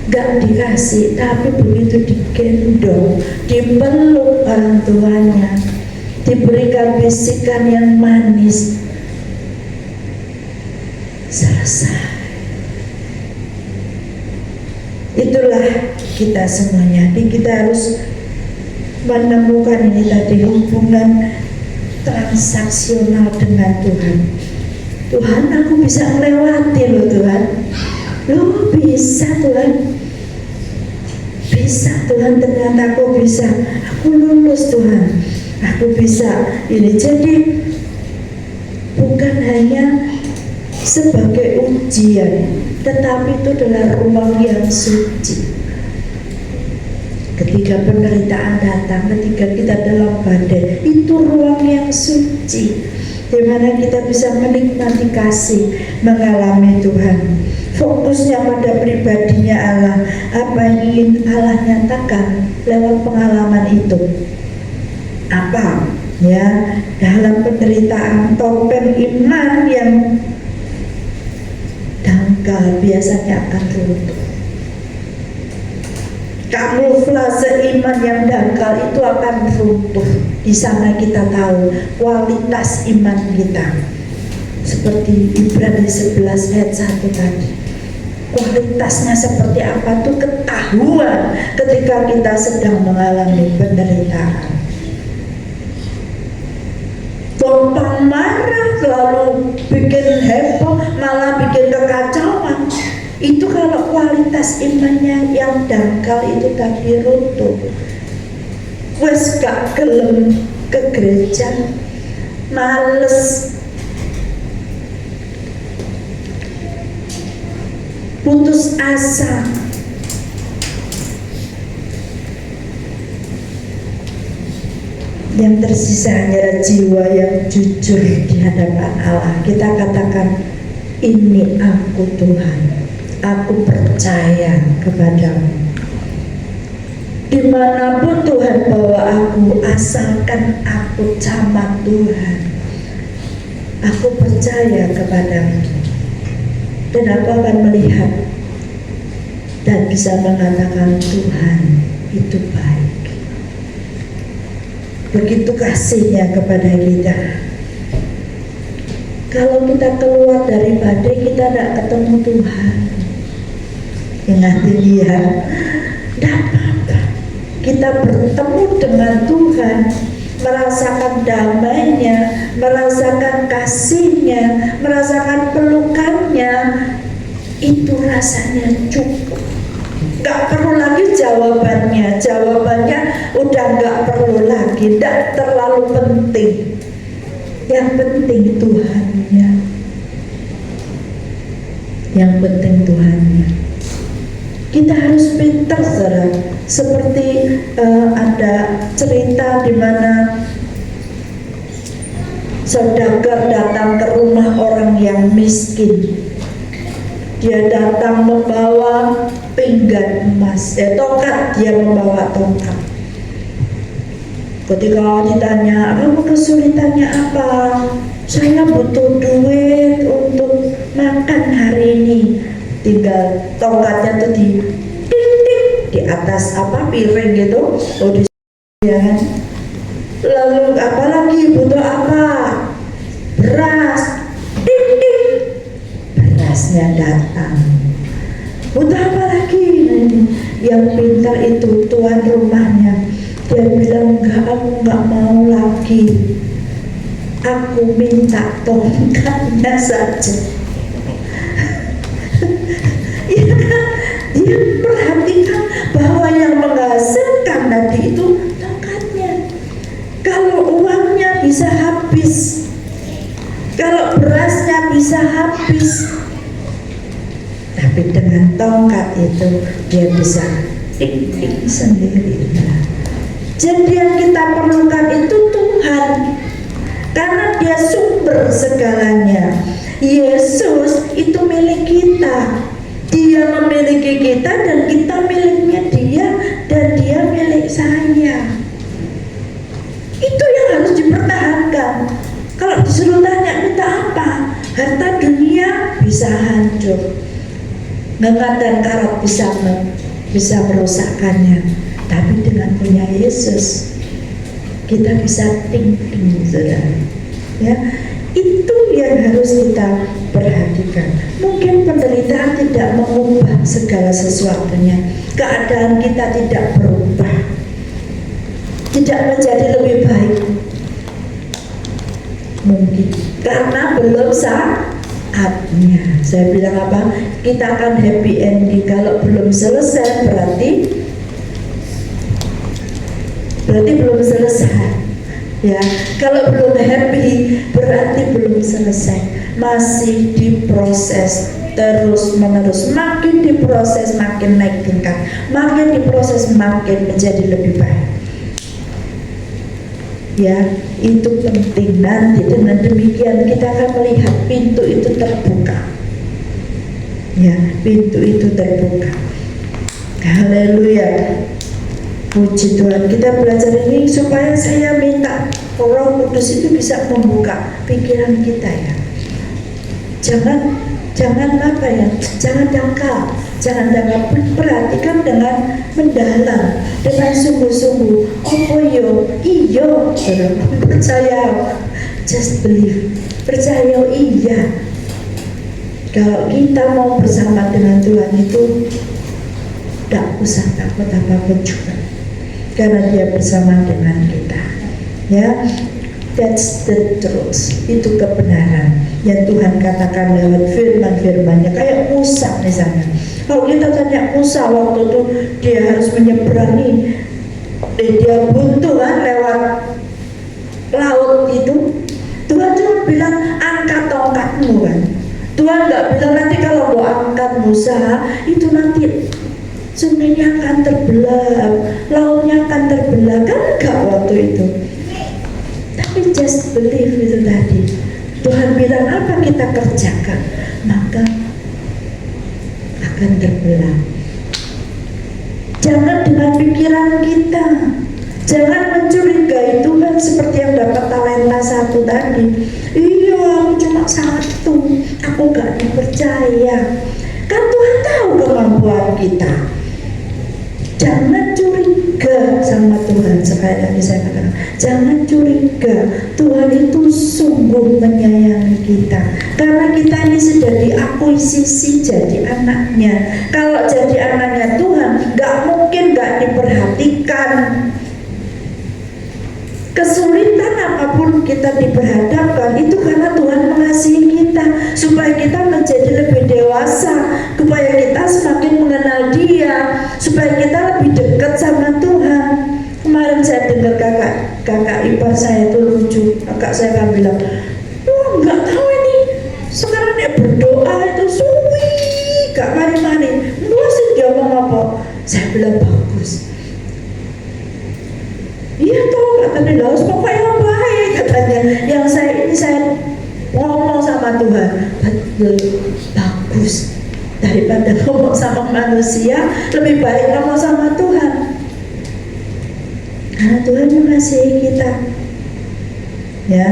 gak dikasih, tapi begitu digendong, dipeluk orang tuanya, diberikan bisikan yang manis, selesai. Itulah kita semuanya. Jadi kita harus menemukan ini tadi, hubungan transaksional dengan Tuhan. Tuhan, aku bisa melewati loh Tuhan. Loh bisa Tuhan. Bisa Tuhan, ternyata aku bisa. Aku lulus Tuhan. Aku bisa ini. Jadi bukan hanya sebagai ujian, tetapi itu adalah ruang yang suci. Ketika penderitaan datang, ketika kita dalam badai, itu ruang yang suci, di mana kita bisa menikmati kasih, mengalami Tuhan. Fokusnya pada pribadinya Allah, apa yang ingin Allah nyatakan lewat pengalaman itu. Apa? Ya, dalam penderitaan, topeng iman yang dangkal biasanya akan runtuh. Kamuflase iman yang dangkal itu akan runtuh. Di sana kita tahu kualitas iman kita. Seperti Ibrani 11 ayat 1 tadi. Kualitasnya seperti apa tuh ketahuan ketika kita sedang mengalami penderitaan. Gampang marah, lalu bikin heboh, malah bikin kekacauan. Itu kalau kualitas imannya yang dangkal itu tadi runtuh. Wes gak gelem ke gereja, males, putus asa. Yang tersisa hanya jiwa yang jujur di hadapan Allah. Kita katakan, ini aku Tuhan, aku percaya kepadamu. Dimanapun Tuhan bawa aku, asalkan aku sama Tuhan, aku percaya kepadamu. Dan aku akan melihat dan bisa mengatakan Tuhan itu baik. Begitu kasihnya kepada kita. Kalau kita keluar dari badai, kita tidak ketemu Tuhan. Ingat dia, tidak apa-apa. Kita bertemu dengan Tuhan, merasakan damainya, merasakan kasihnya, merasakan pelukannya. Itu rasanya cukup. Gak perlu lagi jawabannya udah gak perlu lagi, gak terlalu penting. Yang penting Tuhannya, yang penting Tuhannya. Kita harus pintar, saudara. Seperti ada cerita di mana saudagar datang ke rumah orang yang miskin. Dia datang membawa pinggan emas, tongkat, dia membawa tongkat. Ketika ditanya, kamu kesulitannya apa? saya butuh duit untuk makan hari ini. Tinggal tongkatnya tuh di ting ting di atas apa piring gitu, oh di ya kan. Lalu apa lagi, butuh apa? Beras, ting ting, berasnya datang. Butuh apa lagi? Yang pintar itu tuan rumahnya, dia bilang enggak, aku enggak mau lagi, aku minta tongkatnya saja. Ya kan? Dia perhatikan bahwa yang menghasilkan tadi itu tongkatnya. Kalau uangnya bisa habis, kalau berasnya bisa habis, tapi dengan tongkat itu dia bisa ting-ting sendiri. Jadi yang kita perlukan itu Tuhan, karena dia sumber segalanya. Yesus itu milik kita, dia memiliki kita dan kita miliknya dia, dan dia milik saya. Itu yang harus dipertahankan. Kalau disuruh tanya minta apa, harta dunia bisa hancur, ngengat dan karat bisa merusakkannya. Tapi dengan punya Yesus kita bisa ting-ting, saudara. Ya, itu yang harus kita perhatikan. Mungkin penderitaan tidak mengubah segala sesuatunya, keadaan kita tidak berubah, tidak menjadi lebih baik, mungkin karena belum saatnya. Saya bilang apa? Kita akan happy ending kalau belum selesai, berarti belum selesai. Ya, kalau belum happy berarti belum selesai, masih diproses terus menerus. Makin diproses makin naik tingkat, makin diproses makin menjadi lebih baik. Ya, itu penting. Nanti dengan demikian kita akan melihat pintu itu terbuka. Ya, pintu itu terbuka. Haleluya. Puji Tuhan, kita belajar ini supaya saya minta Roh Kudus itu bisa membuka pikiran kita ya. Jangan apa ya, jangan dangkal, perhatikan dengan mendalam, dengan sungguh-sungguh. Oh iyo, percaya, just believe, percaya iya. Kalau kita mau bersama dengan Tuhan itu tidak usah takut apapun juga, karena dia bersama dengan kita. Ya, that's the truth. Itu kebenaran yang Tuhan katakan lewat firman-firmannya. Kayak Musa misalnya, kalau kita tanya Musa waktu itu dia harus menyeberangi, dia buntu kan lewat laut itu, Tuhan cuma bilang angkat tongkatmu kan. Tuhan nggak bilang nanti kalau mau angkat Musa itu nanti sungainya akan terbelah, lautnya akan terbelah, kan enggak waktu itu. Tapi just believe itu tadi. Tuhan bilang apa kita kerjakan, maka akan terbelah. Jangan dengan pikiran kita, jangan mencurigai Tuhan seperti yang dapat talenta satu tadi. Iya, aku cuma satu, aku gak dipercaya. Kan Tuhan tahu kemampuan kita. Jangan curiga sama Tuhan. Sekali lagi saya katakan, jangan curiga. Tuhan itu sungguh menyayangi kita, karena kita ini sudah diakuisisi jadi anaknya. Kalau jadi anaknya Tuhan, gak mungkin gak diperhatikan. Kesulitan apapun kita diperhadapkan itu karena Tuhan mengasihi kita, supaya kita menjadi lebih dewasa, supaya kita semakin mengenal Dia, supaya kita lebih dekat sama Tuhan. Kemarin saya dengar kakak ipar saya itu lucu. Kakak saya kan bilang, wah nggak tahu ini sekarang dia berdoa itu suwi gak mari-mari, sih dia ngomong apa. Saya bilang bagus. Iya toh, katanya harus pokoknya baik katanya. Yang saya ngomong sama Tuhan, betul, bagus. Daripada ngomong sama manusia, lebih baik ngomong sama Tuhan. Karena Tuhan mengasihi kita. Ya,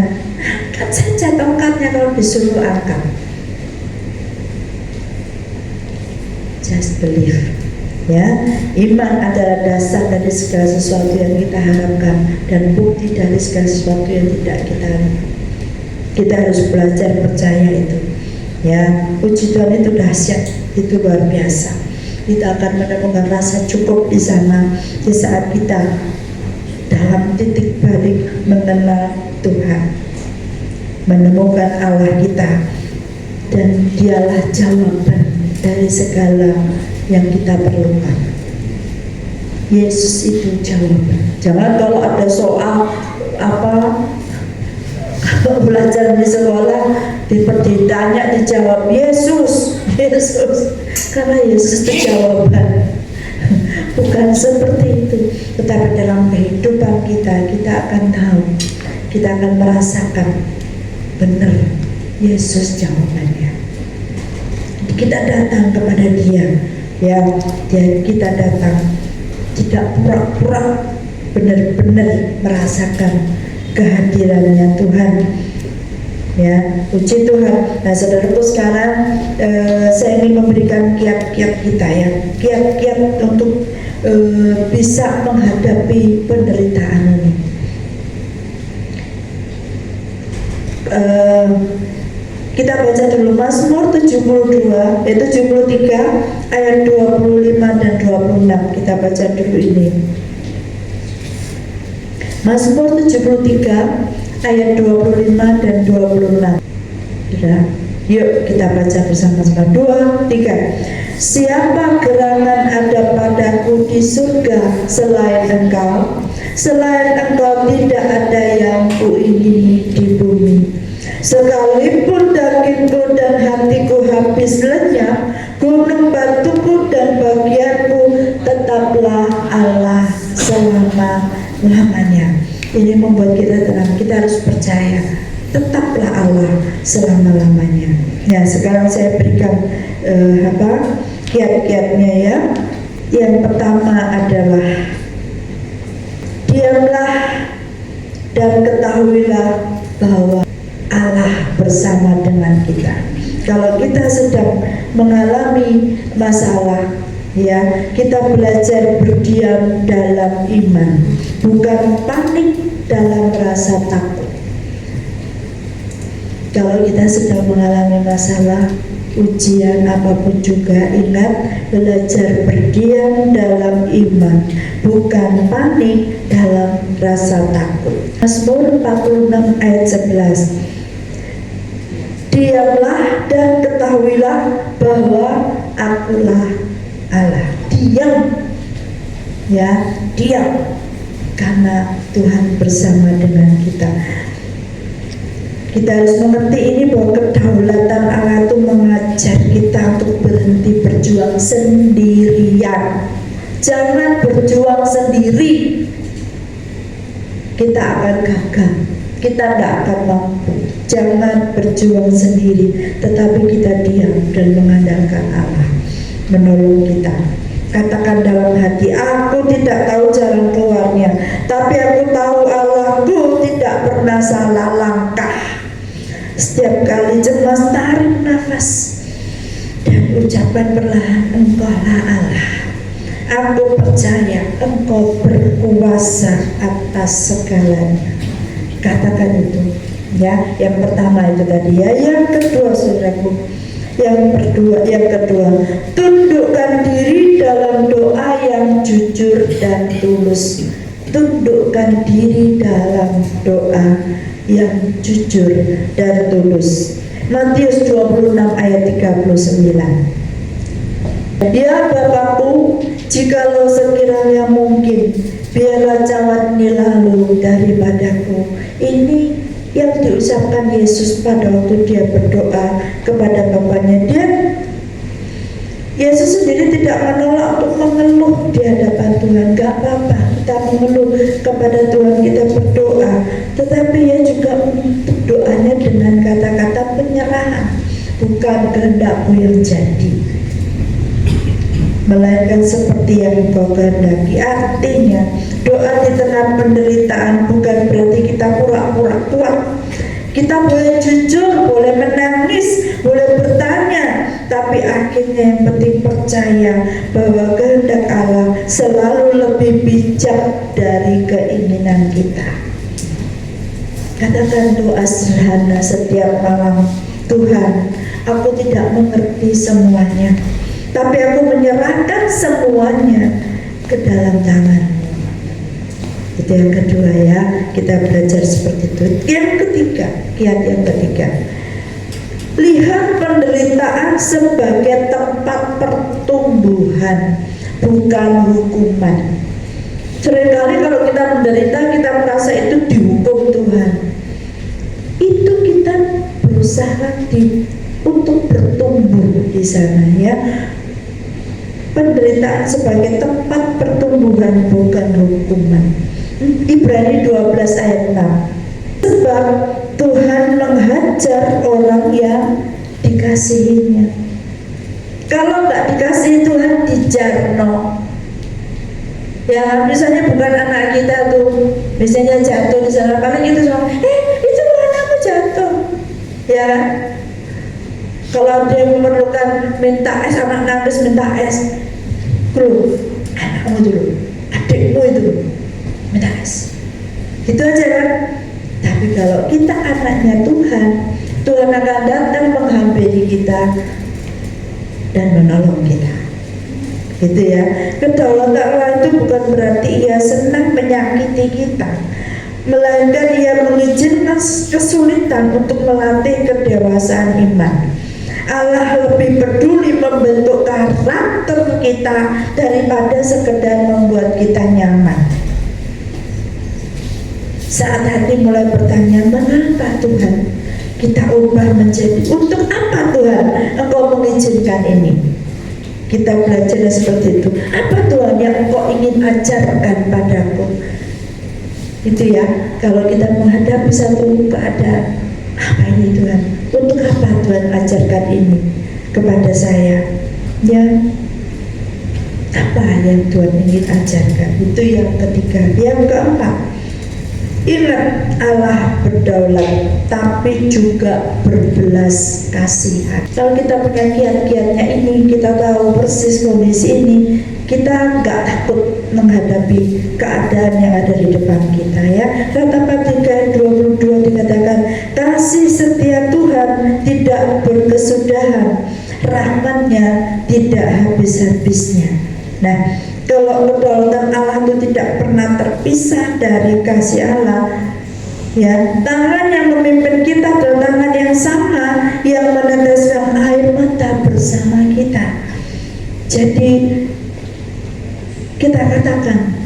Angkat saja tongkatnya kalau disuruh angkat. Just believe. Ya, iman adalah dasar dari segala sesuatu yang kita harapkan dan bukti dari segala sesuatu yang tidak kita harapkan. Kita harus belajar percaya itu. Ya, puji Tuhan itu dahsyat, itu luar biasa. Kita akan menemukan rasa cukup di sana di saat kita dalam titik balik mengenal Tuhan, menemukan Allah kita, dan Dialah jawaban dari segala yang kita perlukan. Yesus itu jawaban. Jangan kalau ada soal belajar di sekolah ditanya dijawab Yesus, karena Yesus itu jawaban. Bukan seperti itu, tetapi dalam kehidupan kita akan tahu, kita akan merasakan benar Yesus jawabannya. Kita datang kepada Dia, ya, kita datang tidak pura-pura, benar-benar merasakan kehadirannya Tuhan. Ya, puji Tuhan. Nah, saudaraku, sekarang saya ingin memberikan kiat-kiat kita, ya, kiat-kiat untuk bisa menghadapi penderitaan ini. Kita baca dulu Mazmur 72, 73 ayat 25 dan 26. Kita baca dulu ini. Mazmur 73 ayat 25 dan 26. Sudah. Yuk kita baca bersama-sama. 2, 3. Siapa gerangan ada padaku di surga selain Engkau? Selain Engkau tidak ada yang kuingini di bumi. Sekalipun dagingku dan hatiku habis lenyap, gunung batuku dan bagianku tetaplah Allah selama-lamanya. Ini membuat kita tenang. Kita harus percaya, tetaplah Allah selama-lamanya. Ya, sekarang saya berikan kiat-kiatnya, ya. Yang pertama adalah diamlah dan ketahuilah bahwa Allah bersama dengan kita. Kalau kita sedang mengalami masalah, ya, kita belajar berdiam dalam iman, bukan panik dalam rasa takut. Kalau kita sedang mengalami masalah, ujian apapun juga, ingat, belajar berdiam dalam iman, bukan panik dalam rasa takut. Mazmur 46 ayat 11. Diamlah dan ketahuilah bahwa Akulah Allah. Diam, ya, diam, karena Tuhan bersama dengan kita. Kita harus mengerti ini, bahwa kedaulatan Allah itu mengajar kita untuk berhenti berjuang sendirian. Jangan berjuang sendiri, kita akan gagal, kita tidak akan mampu. Jangan berjuang sendiri, tetapi kita diam dan mengandalkan Allah menolong kita. Katakan dalam hati, aku tidak tahu jalan keluarnya, tapi aku tahu Allahku tidak pernah salah langkah. Setiap kali cemas, tarik nafas dan ucapkan perlahan, Engkaulah Allah. Aku percaya Engkau berkuasa atas segalanya. Katakan itu, ya. Yang pertama itu tadi, ya. Yang kedua, saudaraku, yang kedua, tundukkan diri dalam doa yang jujur dan tulus. Tundukkan diri dalam doa yang jujur dan tulus. Matius 26 ayat 39. Ya Bapakku, jikalau sekiranya mungkin, biarlah cawan ini lalu daripadaku. Ini yang diucapkan Yesus pada waktu dia berdoa kepada Bapaknya. Yesus sendiri tidak menolak untuk mengeluh di hadapan Tuhan. Gak apa-apa kita mengeluh kepada Tuhan, kita berdoa, tetapi ya juga menutup doanya dengan kata-kata penyerahan. Bukan kehendakmu yang jadi, melainkan seperti yang Engkau kehendaki. Artinya doa di tengah penderitaan bukan berarti kita pura-pura kuat. Kita boleh jujur, boleh menangis, boleh bertanya, tapi akhirnya yang penting percaya bahwa kehendak Allah selalu lebih bijak dari keinginan kita. Katakan doa sederhana setiap malam, Tuhan, aku tidak mengerti semuanya, tapi aku menyerahkan semuanya ke dalam tangan. Itu yang kedua ya, kita belajar seperti itu. Yang ketiga, kiat yang ketiga, lihat penderitaan sebagai tempat pertumbuhan, bukan hukuman. Seringkali kalau kita menderita, kita merasa itu dihukum Tuhan. Itu kita berusaha untuk bertumbuh di sana ya. Penderitaan sebagai tempat pertumbuhan, bukan hukuman. Ibrani 12 ayat 6. Sebab Tuhan menghajar orang yang dikasihinya. Kalau nggak dikasihi Tuhan, dijarno. Ya, misalnya bukan anak kita tuh, misalnya jatuh di sana, paling itu semua, itu anakku jatuh. Ya, kalau dia memerlukan minta es, anak nangis minta es, dulu, anakmu dulu, adikmu itu minta es, gitu aja kan. Tapi kalau kita anaknya Tuhan, Tuhan akan datang menghampiri kita dan menolong kita, gitu ya. Kedaulatan Allah itu bukan berarti Ia senang menyakiti kita, melainkan Ia mengizinkan kesulitan untuk melatih kedewasaan iman. Allah lebih peduli membentuk karakter kita daripada sekedar membuat kita nyaman. Saat hati mulai bertanya, mengapa Tuhan kita ubah menjadi, untuk apa Tuhan Engkau mengizinkan ini? Kita belajar seperti itu. Apa Tuhan yang Engkau ingin ajarkan padaku? Itu ya, kalau kita menghadapi satu keadaan, apa ini Tuhan? Untuk apa Tuhan ajarkan ini kepada saya? Ya, apa yang Tuhan ingin ajarkan? Itu yang ketiga. Yang keempat, ingat Allah berdaulat, tapi juga berbelas kasihan. Kalau kita pakai kiat-kiatnya ini, kita tahu persis kondisi ini, kita nggak takut menghadapi keadaan yang ada di depan kita ya. Ratapan 3 ayat 22 dikatakan, kasih setia Tuhan tidak berkesudahan, rahmat-Nya tidak habis-habisnya. Nah, kalau kedaulatan Allah itu tidak pernah terpisah dari kasih Allah, ya, tangan yang memimpin kita adalah tangan yang sama yang meneteskan air mata bersama kita. Jadi kita katakan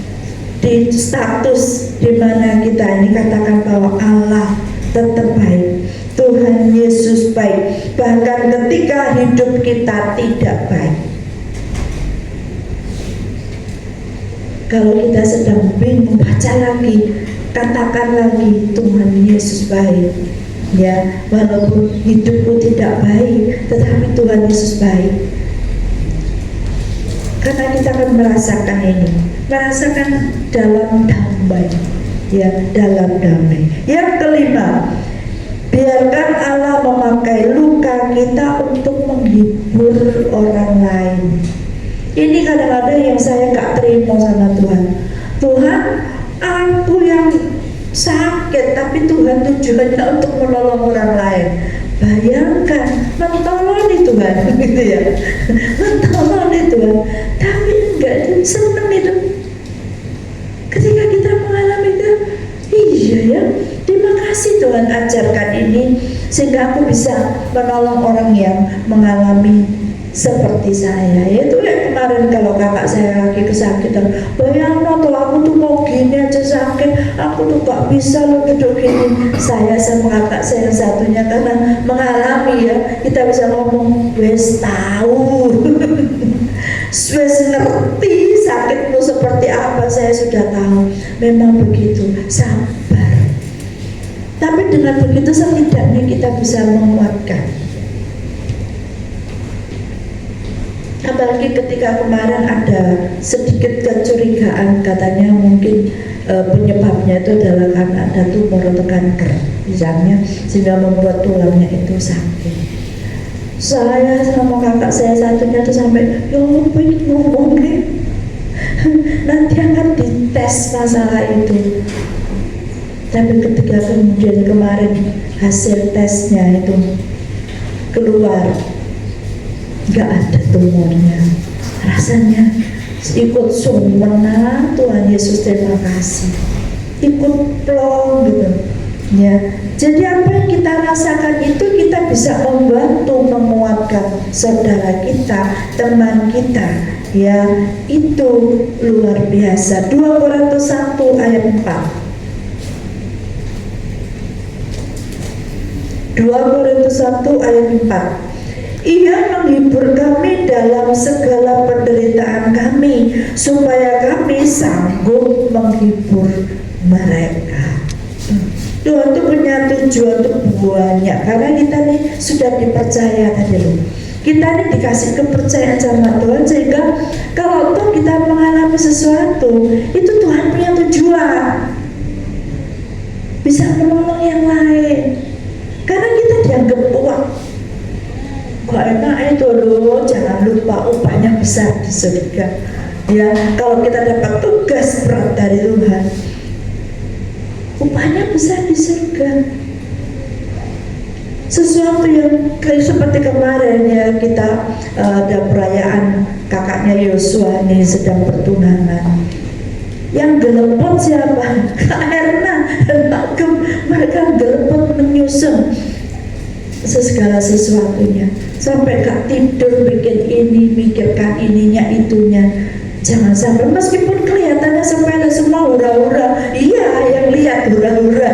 di status di mana kita ini, katakan bahwa Allah tetap baik, Tuhan Yesus baik, bahkan ketika hidup kita tidak baik. Kalau kita sedang bingung, baca lagi, katakan lagi, Tuhan Yesus baik. Ya, walaupun hidupku tidak baik, tetapi Tuhan Yesus baik. Karena kita akan merasakan ini, merasakan dalam damai, ya, dalam damai. Yang kelima, biarkan Allah memakai luka kita untuk menghibur orang lain. Ini kadang-kadang yang saya gak terima sama Tuhan. Tuhan, aku yang sakit, tapi Tuhan tujuannya untuk menolong orang lain. Bayangkan, mentolong Tuhan, gitu ya, mentolong Tuhan, tapi enggak senang itu. Ketika kita mengalami itu, iya ya, terima kasih Tuhan ajarkan ini sehingga aku bisa menolong orang yang mengalami seperti saya. Itu ya, kemarin kalau kakak saya lagi kesakitan, bayangkan tuh aku tuh mau gini aja sakit, aku tuh gak bisa loh duduk gini. Saya sama kakak saya satunya karena mengalami ya, kita bisa ngomong wes tahu wes ngerti sakitmu seperti apa, saya sudah tahu. Memang begitu, sabar. Tapi dengan begitu setidaknya kita bisa menguatkan. Apalagi ketika kemarin ada sedikit kecurigaan, katanya mungkin penyebabnya itu adalah karena ada tumor atau kanker misalnya, sehingga membuat tulangnya itu sakit. Saya sama kakak saya satunya itu sampai ya apa ini ngomongnya nanti akan dites masalah itu. Tapi ketika kemudian kemarin hasil tesnya itu keluar, nggak ada tumornya, rasanya ikut sumena. Tuhan Yesus terima kasih, ikut plong gitu ya. Jadi apa yang kita rasakan itu kita bisa membantu menguatkan saudara kita, teman kita ya, itu luar biasa. 2 Korintus 1 ayat 4. 2 Korintus 1 ayat 4. Ia menghibur kami dalam segala penderitaan kami, supaya kami sanggup menghibur mereka. Tuhan itu punya tujuan untuk banyak, karena kita nih sudah dipercaya tadi loh. Kita ini dikasih kepercayaan sama Tuhan, sehingga kalau tuh kita mengalami sesuatu, itu Tuhan punya tujuan, bisa menolong yang lain. Karena kita dianggap kuat, kok enak itu loh, jangan lupa upahnya besar di surga. Ya, kalau kita dapat tugas berat dari Tuhan, upahnya besar di surga. Sesuatu yang kayak seperti kemarin ya, kita ada perayaan kakaknya Yosua nih sedang pertunangan. Yang gelepot siapa? Kak Erna dan Pak Gem. Mereka gelepot menyusun segala sesuatunya, sampai gak tidur bikin ini, mikirkan ininya itunya. Jangan sampai meskipun kelihatannya sepele semua hura-hura, iya yang lihat hura-hura,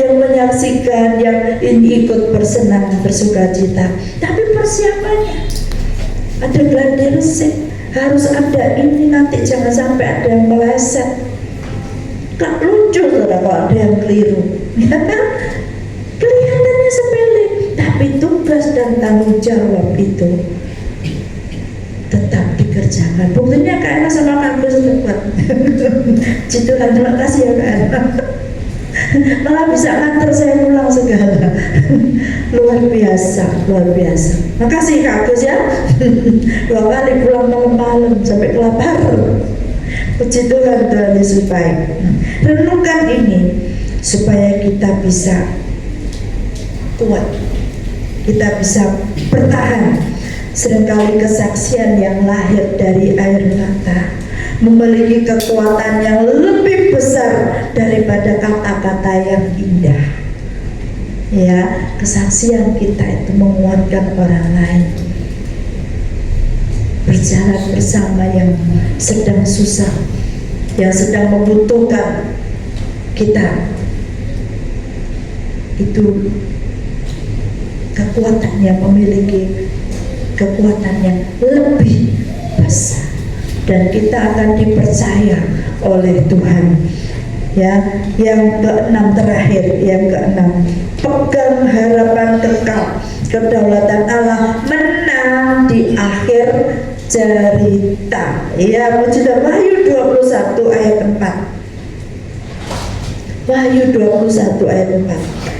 yang menyaksikan, yang ini ikut bersenang bersukacita, tapi persiapannya ada gladi resik, harus ada ini, nanti jangan sampai ada yang meleset. Gak lucu kalau ada yang keliru, ya kan? Kelihatannya sepele, tapi tugas dan tanggung jawab itu tetap dikerjakan. Buktinya Kak Erna sama Kak Gus tepat. Tuhan terima kasih ya Kak Erna. Malah bisa nganter saya pulang segala. Luar biasa, luar biasa. Makasih Kak Gus ya. 2 kali pulang malam-malam sampai kelaparan. Puji Tuhan, Tuhan Yesus baik. Renungkan ini supaya kita bisa kuat, kita bisa bertahan. Seringkali kesaksian yang lahir dari air mata memiliki kekuatan yang lebih besar daripada kata-kata yang indah. Ya, kesaksian kita itu menguatkan orang lain. Berjalan bersama yang sedang susah, yang sedang membutuhkan kita, itu kekuatan yang memiliki kekuatan yang lebih besar, dan kita akan dipercaya oleh Tuhan. Ya, yang keenam terakhir, yang keenam, pegang harapan kekal, kedaulatan Allah menang di akhir cerita. Ya, puji Tuhan. Wahyu 21 ayat 4. Wahyu 21 ayat 4.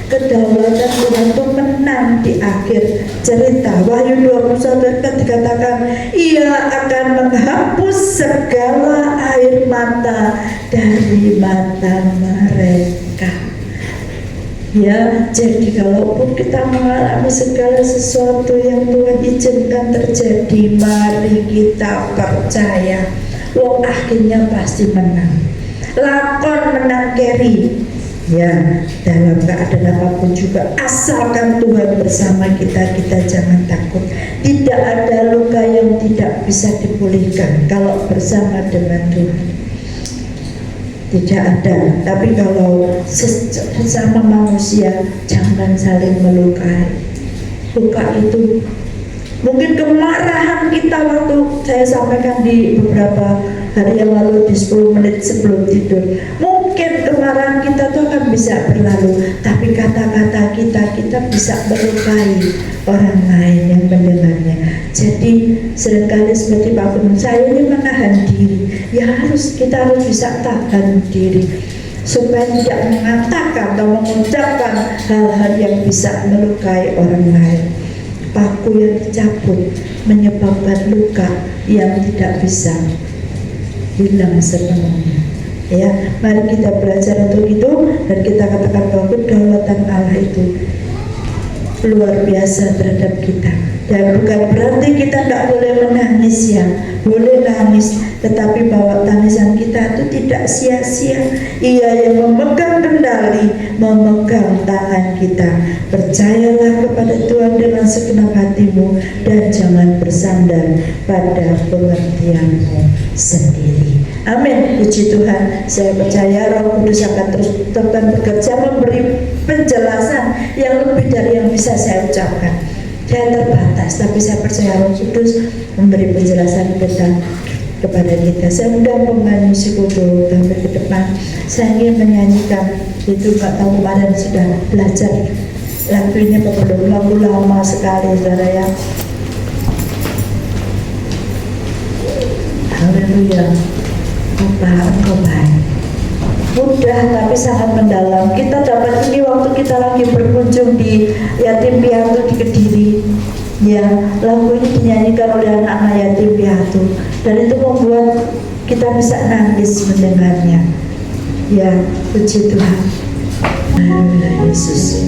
Kedaulatan Tuhan itu menang di akhir cerita. Wahyu 21 kan dikatakan, Ia akan menghapus segala air mata dari mata mereka. Ya, jadi kalaupun kita mengalami segala sesuatu yang Tuhan izinkan terjadi, mari kita percaya, akhirnya pasti menang. Lakon menang keri. Ya, dalam keadaan apapun juga, asalkan Tuhan bersama kita, kita jangan takut. Tidak ada luka yang tidak bisa dipulihkan kalau bersama dengan Tuhan. Tidak ada. Tapi kalau sesama manusia, jangan saling melukai. Luka itu mungkin kemarahan kita, waktu saya sampaikan di beberapa hari yang lalu di 10 menit sebelum tidur, mungkin kemarahan kita itu akan bisa berlalu, tapi kata-kata kita bisa melukai orang lain yang mendengarnya. Jadi seringkali seperti Pak Gunung, saya ini menahan diri. Ya kita harus bisa tahan diri supaya tidak mengatakan atau mengucapkan hal-hal yang bisa melukai orang lain. Paku yang dicabut menyebabkan luka yang tidak bisa hilang sepenuhnya. Ya, mari kita belajar untuk itu dan kita katakan bahwa kedaulatan Allah itu luar biasa terhadap kita. Dan bukan berarti kita tidak boleh menangis ya, boleh nangis, tetapi bahwa tangisan kita itu tidak sia-sia. Ia yang memegang kendali, memegang tangan kita. Percayalah kepada Tuhan dengan segenap hatimu dan jangan bersandar pada pengertianmu sendiri. Amin. Puji Tuhan. Saya percaya Roh Kudus akan terus bekerja memberi penjelasan yang lebih dari yang bisa saya ucapkan. Saya terbatas, tapi saya percaya Roh Kudus memberi penjelasan kepada kita. Saya undang pemain musik untuk tampil ke depan. Saya ingin menyanyikan itu, nggak tahu kemarin sudah belajar lagu ini apa belum, lagu lama sekali saudara ya. Haleluya. Bapa Engkau baik, mudah tapi sangat mendalam. Kita dapat ini waktu kita lagi berkunjung di yatim piatu di Kediri. Ya, lagu ini dinyanyikan oleh anak-anak yatim piatu dan itu membuat kita bisa nangis mendengarnya. Ya, puji Tuhan. Haleluya Yesus.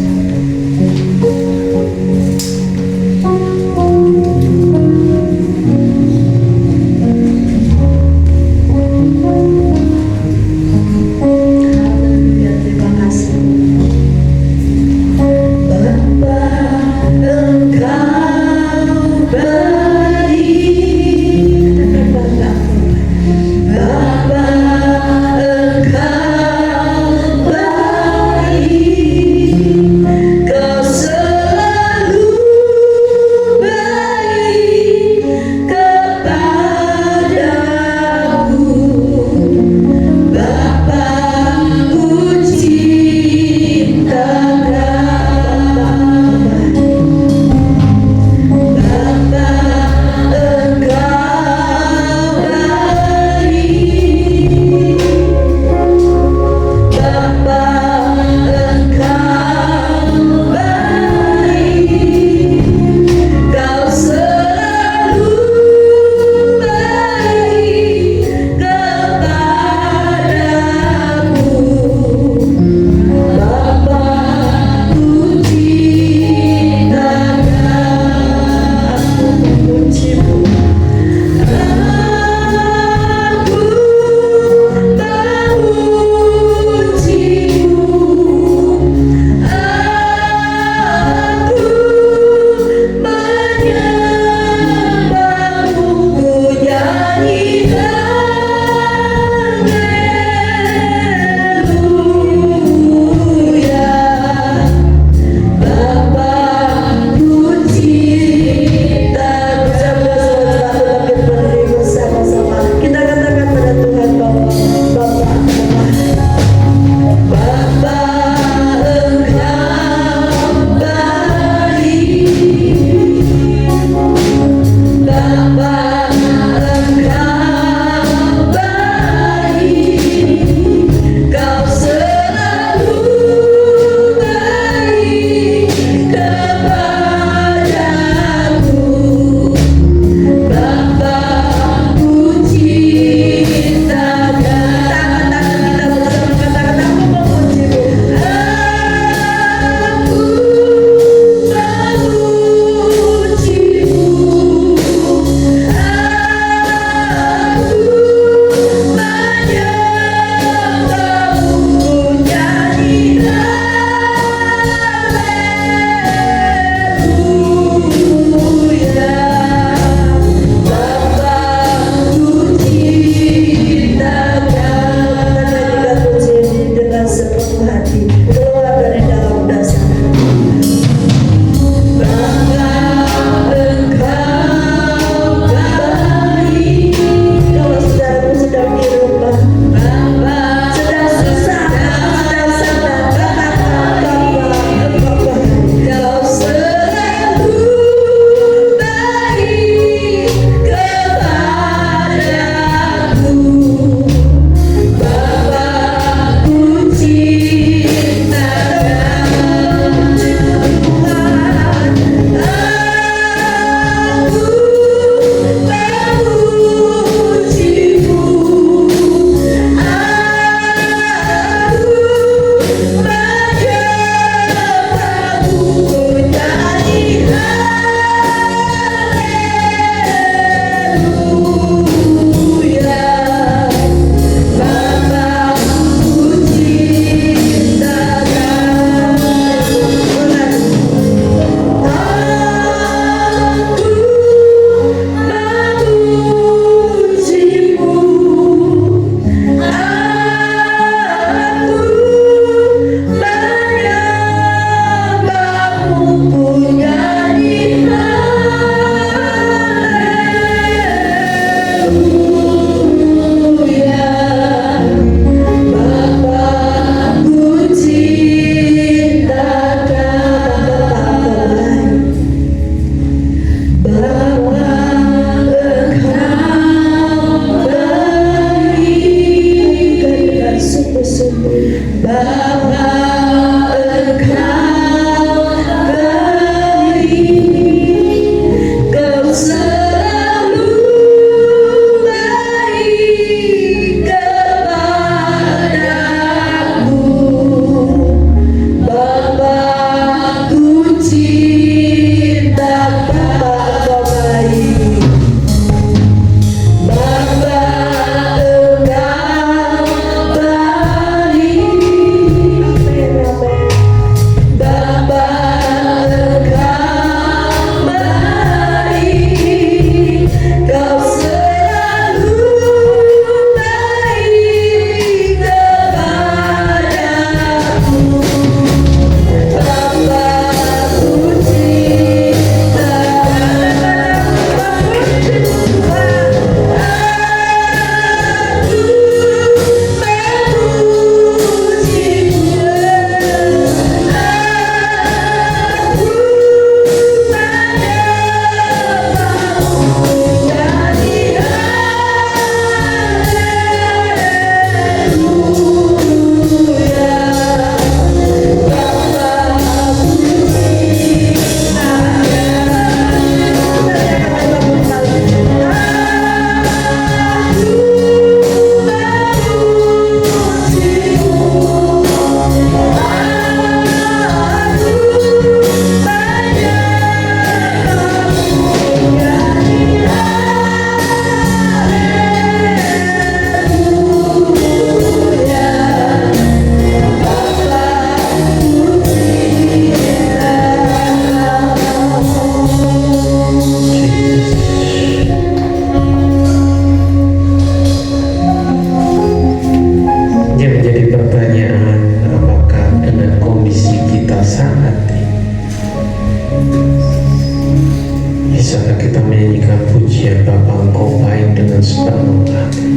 Bisakah kita menyanyikan pujian Bapa Engkau baik dengan sepenuh hati?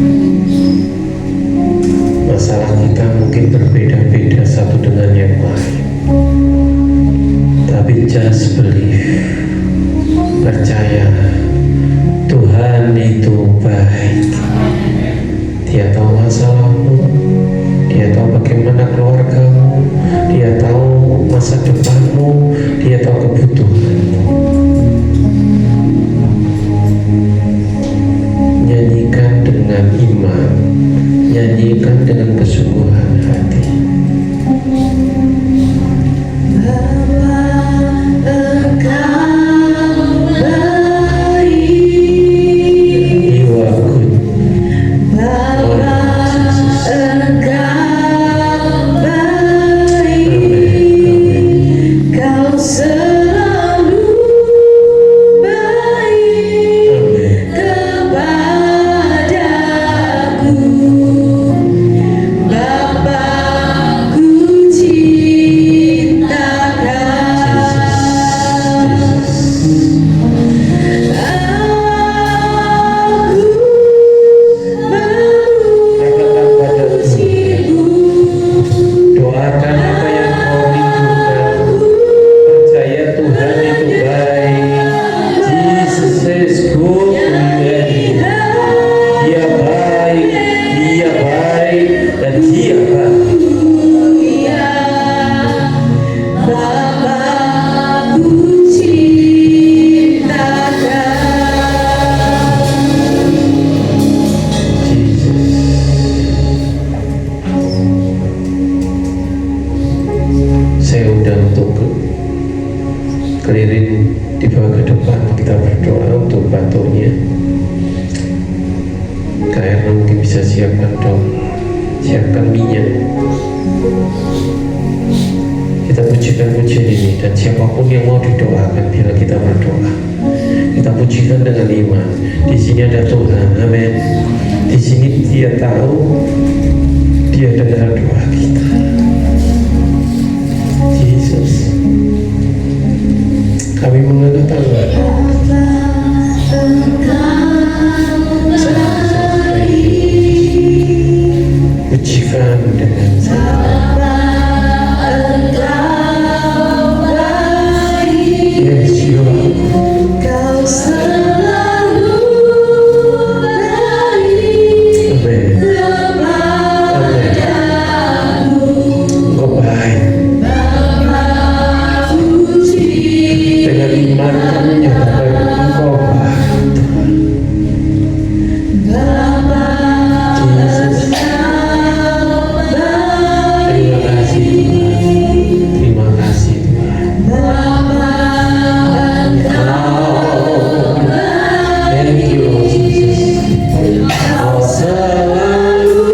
Masalah kita mungkin berbeda-beda satu dengan yang lain, tapi just believe, percaya Tuhan itu baik. Dia tahu masalahmu, Dia tahu bagaimana keluargamu, Dia tahu masa depanmu, Dia tahu kebutuhanmu. Nyanyikan dengan iman, nyanyikan dengan kesungguhan hati. Keliling di bawah ke depan, kita berdoa untuk batunya. Kalian mungkin bisa siapkan siapkan minyak. Kita pujikan pujian ini, dan siapapun yang mau didoakan bila kita berdoa, kita pujikan dengan iman. Di sini ada Tuhan, amin. Di sini Dia tahu, Dia dengar doa kita. Yesus, kami mengangkat tangan. Pujikan dengan yes, you are. Kau selalu baik. Amen. Engkau baik. Dengan iman kami nyatakan Engkau baik. Yesus. Terima kasih Tuhan. Terima kasih Tuhan. Thank you Lord Jesus. Kau selalu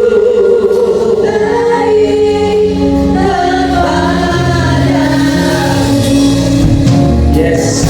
yes.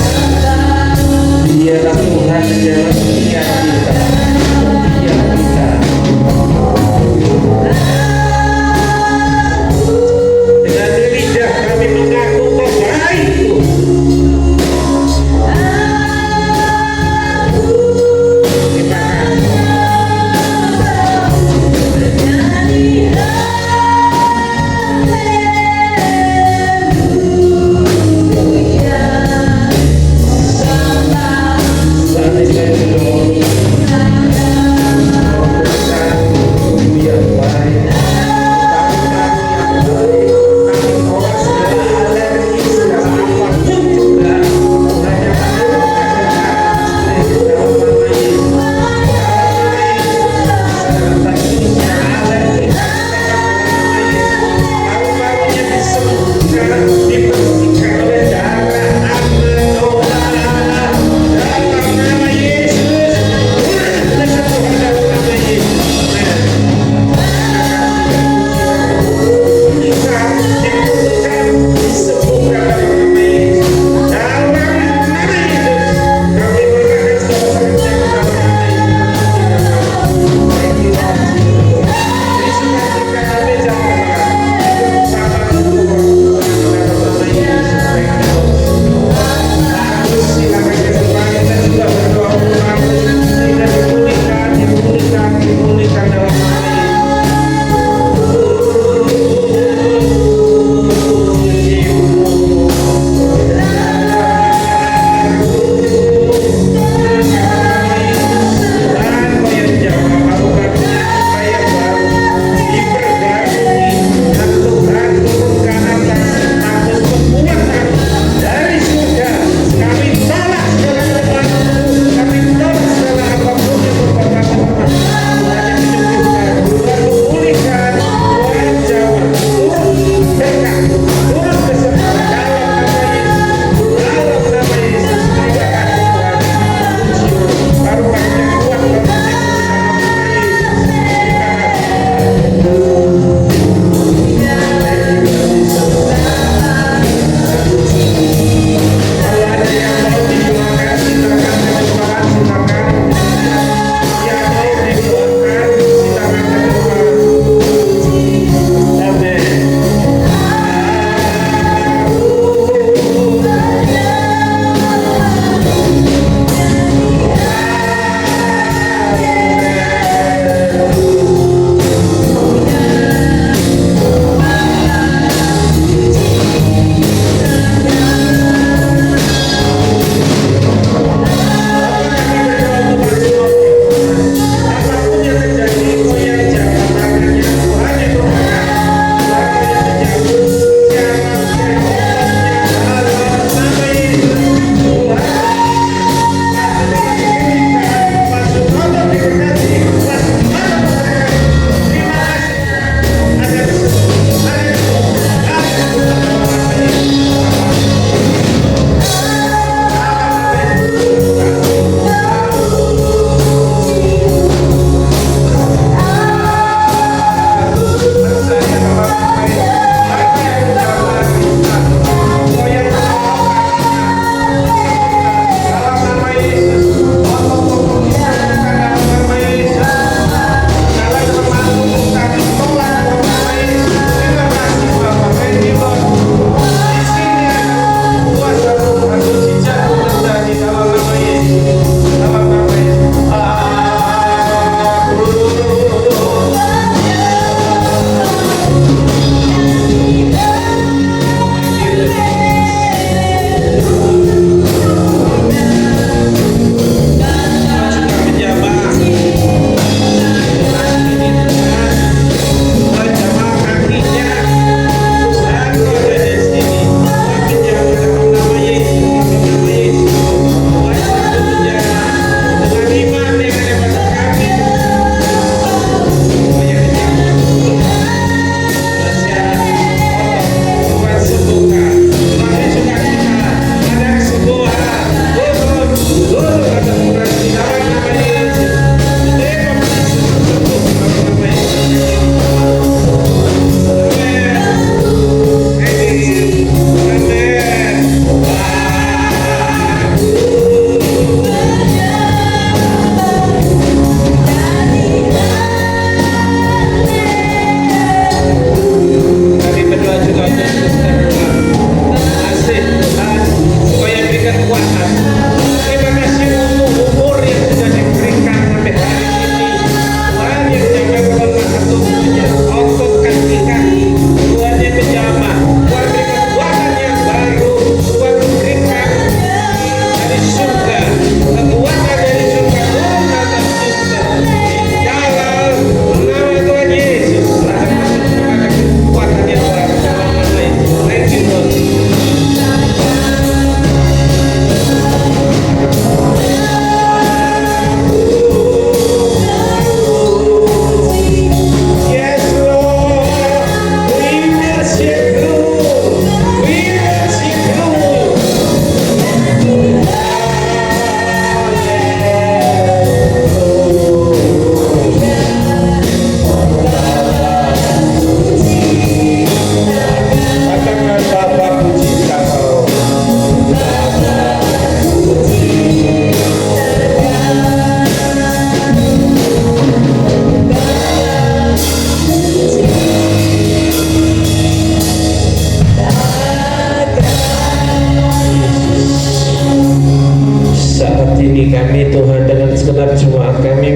memenuhi kami Tuhan. Dengan segenap jemaat kami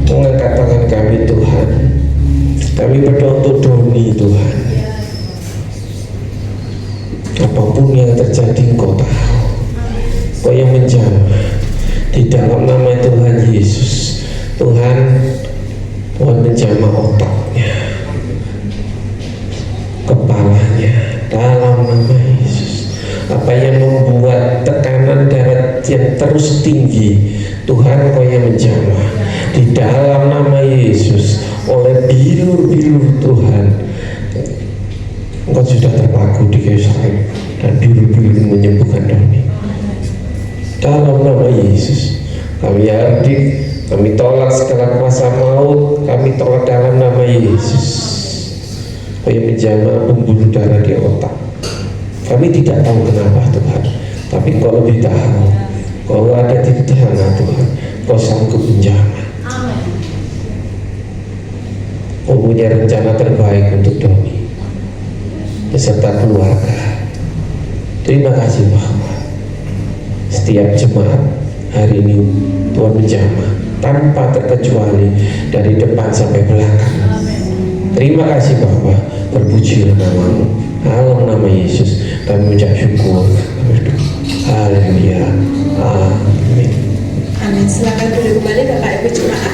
mengangkat tangan kami Tuhan. Kami berdoa untuk Doni Tuhan. Apapun yang terjadi Engkau tahu, Engkau yang menjamah di dalam nama Tuhan Yesus. Tuhan menjamah otaknya, kepalanya dalam nama Yesus. Apa yang membuat tekanan darah yang terus tinggi, Tuhan Kau yang menjamah di dalam nama Yesus. Oleh bilur-bilur Tuhan, Engkau sudah terpaku di kayu salib dan bilur-bilur menyembuhkan Doni. Dalam nama Yesus kami hardik, kami tolak segala kuasa maut, kami tolak dalam nama Yesus. Kau yang menjamah pembuluh darah di otak. Kami tidak tahu kenapa Tuhan, tapi Kau lebih tahu. Kau ada di tengah Tuhan, Kau sanggup menjamah. Kau punya rencana terbaik untuk Doni beserta keluarga. Terima kasih Bapak. Setiap jemaat hari ini Tuhan menjamah tanpa terkecuali dari depan sampai belakang. Terima kasih Bapa, terpujilah namamu. Dalam nama Yesus kami mengucap syukur. Haleluya. Amin. Amin. Silakan duduk kembali Bapak Ibu jemaat.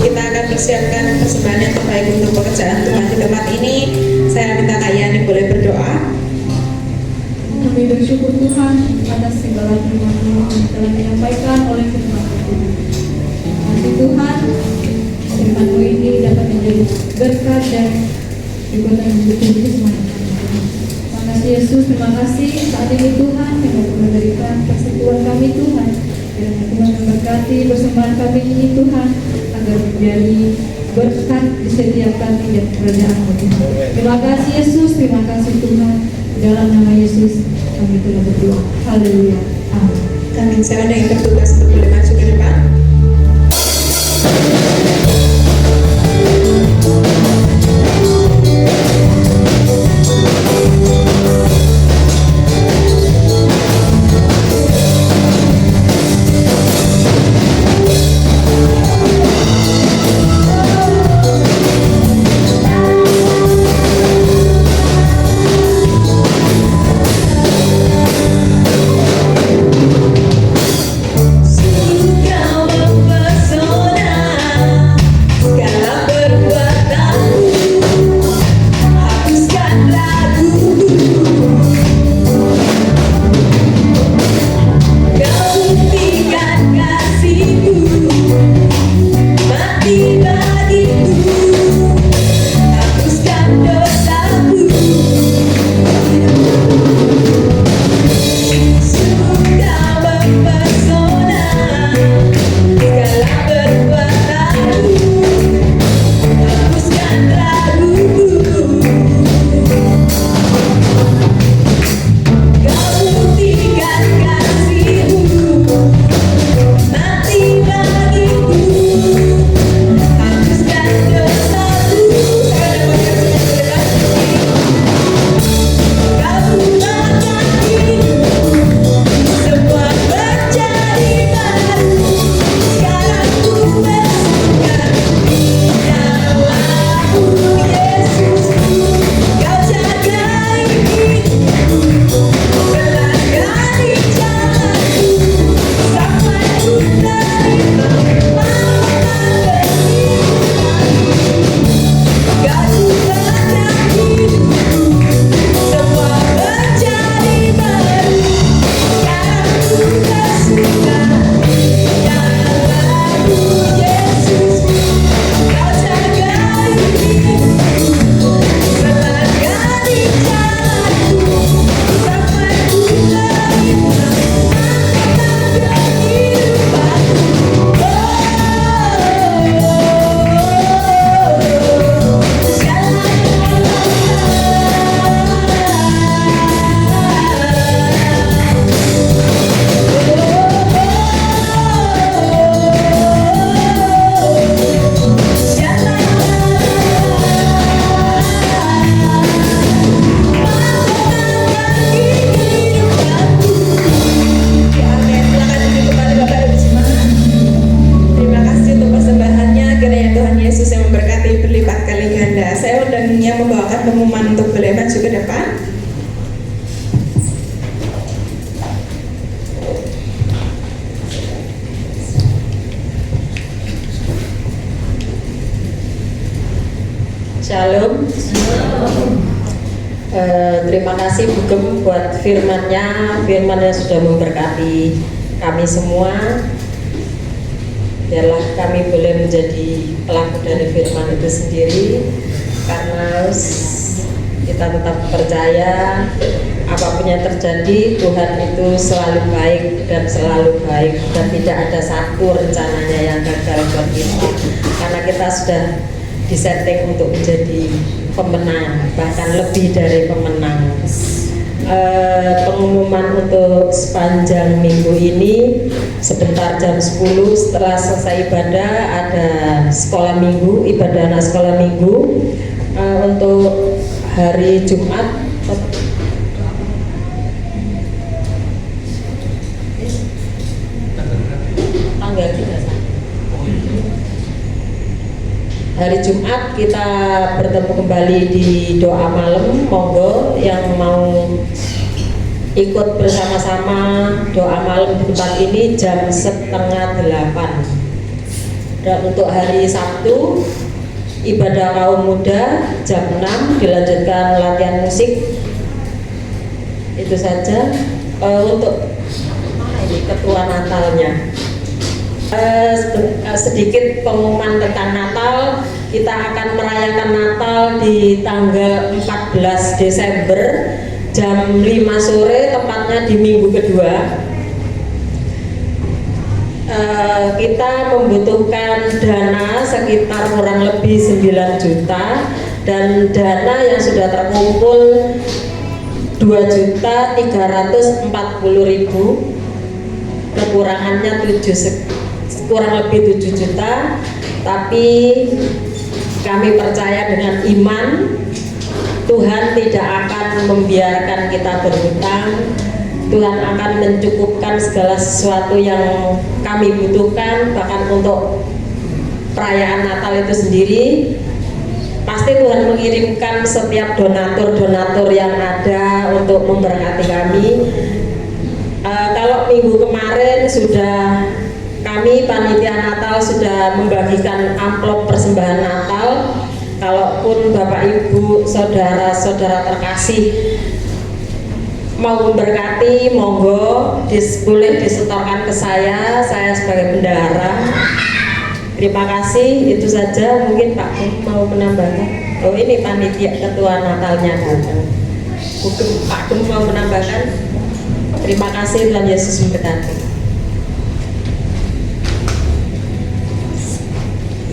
Kita akan persiapkan persembahan yang terbaik untuk pekerjaan Tuhan di tempat ini. Saya minta Kak Yani boleh berdoa. Kami bersyukur Tuhan atas segala firman-Mu yang telah menyampaikan oleh firman Tuhan. Nanti Tuhan, firman-Mu ini dapat menjadi berkat dan juga menjadi semangat. Terima kasih Yesus, terima kasih saat ini Tuhan yang dapat memberikan persekutuan kami Tuhan. Kiranya Tuhan memberkati persembahan kami ini Tuhan, agar menjadi berkat di setiap kami dan kerajaan-Mu Tuhan. Terima kasih Yesus, terima kasih Tuhan. Dalam nama Yesus kami telah berdoa. Haleluya. Amin. Amin. Silakan yang bertugas untuk boleh maju ke depan. Seluruh Shalom. Terima kasih Bu Gem buat firman-Nya sudah memberkati kami semua. Biarlah kami boleh menjadi pelaku dari firman itu sendiri, karena kita tetap percaya apapun yang terjadi, Tuhan itu selalu baik dan tidak ada satu rencananya yang gagal buat kita, karena kita sudah disetting untuk menjadi pemenang, bahkan lebih dari pemenang. Pengumuman untuk sepanjang minggu ini, sebentar jam 10 setelah selesai ibadah ada sekolah minggu, ibadah anak sekolah minggu. Untuk hari Jumat tanggal 31 hari Jumat kita bertemu kembali di doa malam. Monggo yang mau ikut bersama-sama doa malam di tempat ini jam 7:30. Dan untuk hari Sabtu ibadah kaum muda jam 6, dilanjutkan latihan musik. Itu saja. Untuk ini ketua Natalnya, sedikit pengumuman tentang Natal. Kita akan merayakan Natal di tanggal 14 Desember jam 5 sore, tepatnya di minggu kedua. Kita membutuhkan dana sekitar kurang lebih 9 juta, dan dana yang sudah terkumpul 2.340.000, kekurangannya kurang lebih 7 juta. Tapi kami percaya dengan iman Tuhan tidak akan membiarkan kita berhutang. Tuhan akan mencukupkan segala sesuatu yang kami butuhkan, bahkan untuk perayaan Natal itu sendiri. Pasti Tuhan mengirimkan setiap donatur-donatur yang ada untuk memberkati kami. Kalau minggu kemarin sudah kami panitia Natal sudah membagikan amplop persembahan Natal. Kalaupun Bapak Ibu saudara-saudara terkasih mau memberkati, monggo boleh disetorkan ke saya sebagai bendahara. Terima kasih, itu saja. Mungkin Pak Gem mau menambahkan. Oh, ini panitia ketua Natalnya datang. Mungkin Pak Gem mau menambahkan. Terima kasih, Tuhan Yesus memberkati.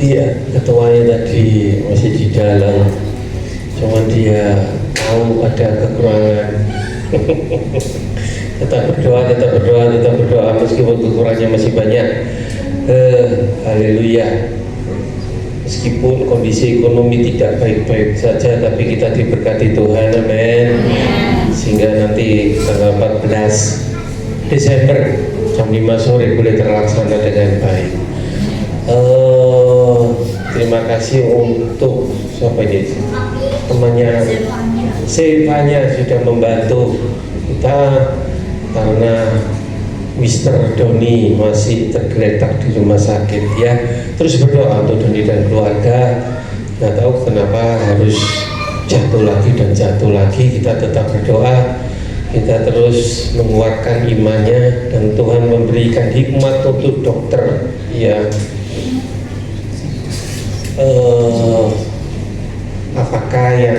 Iya, ketuanya tadi masih di dalam, cuma dia tahu ada kekurangan. tetap berdoa meskipun kekurangannya masih banyak. Haleluya. Meskipun kondisi ekonomi tidak baik-baik saja, tapi kita diberkati Tuhan, amin. Sehingga nanti tanggal 14 Desember jam 5 sore boleh terlaksana dengan baik. Terima kasih untuk siapa ini, temannya Sevanya sudah membantu kita, karena Mr. Doni masih tergeletak di rumah sakit ya. Terus berdoa untuk Doni dan keluarga. Nggak tahu kenapa harus jatuh lagi dan jatuh lagi. Kita tetap berdoa, kita terus menguatkan imannya, dan Tuhan memberikan hikmat untuk dokter ya. Apakah yang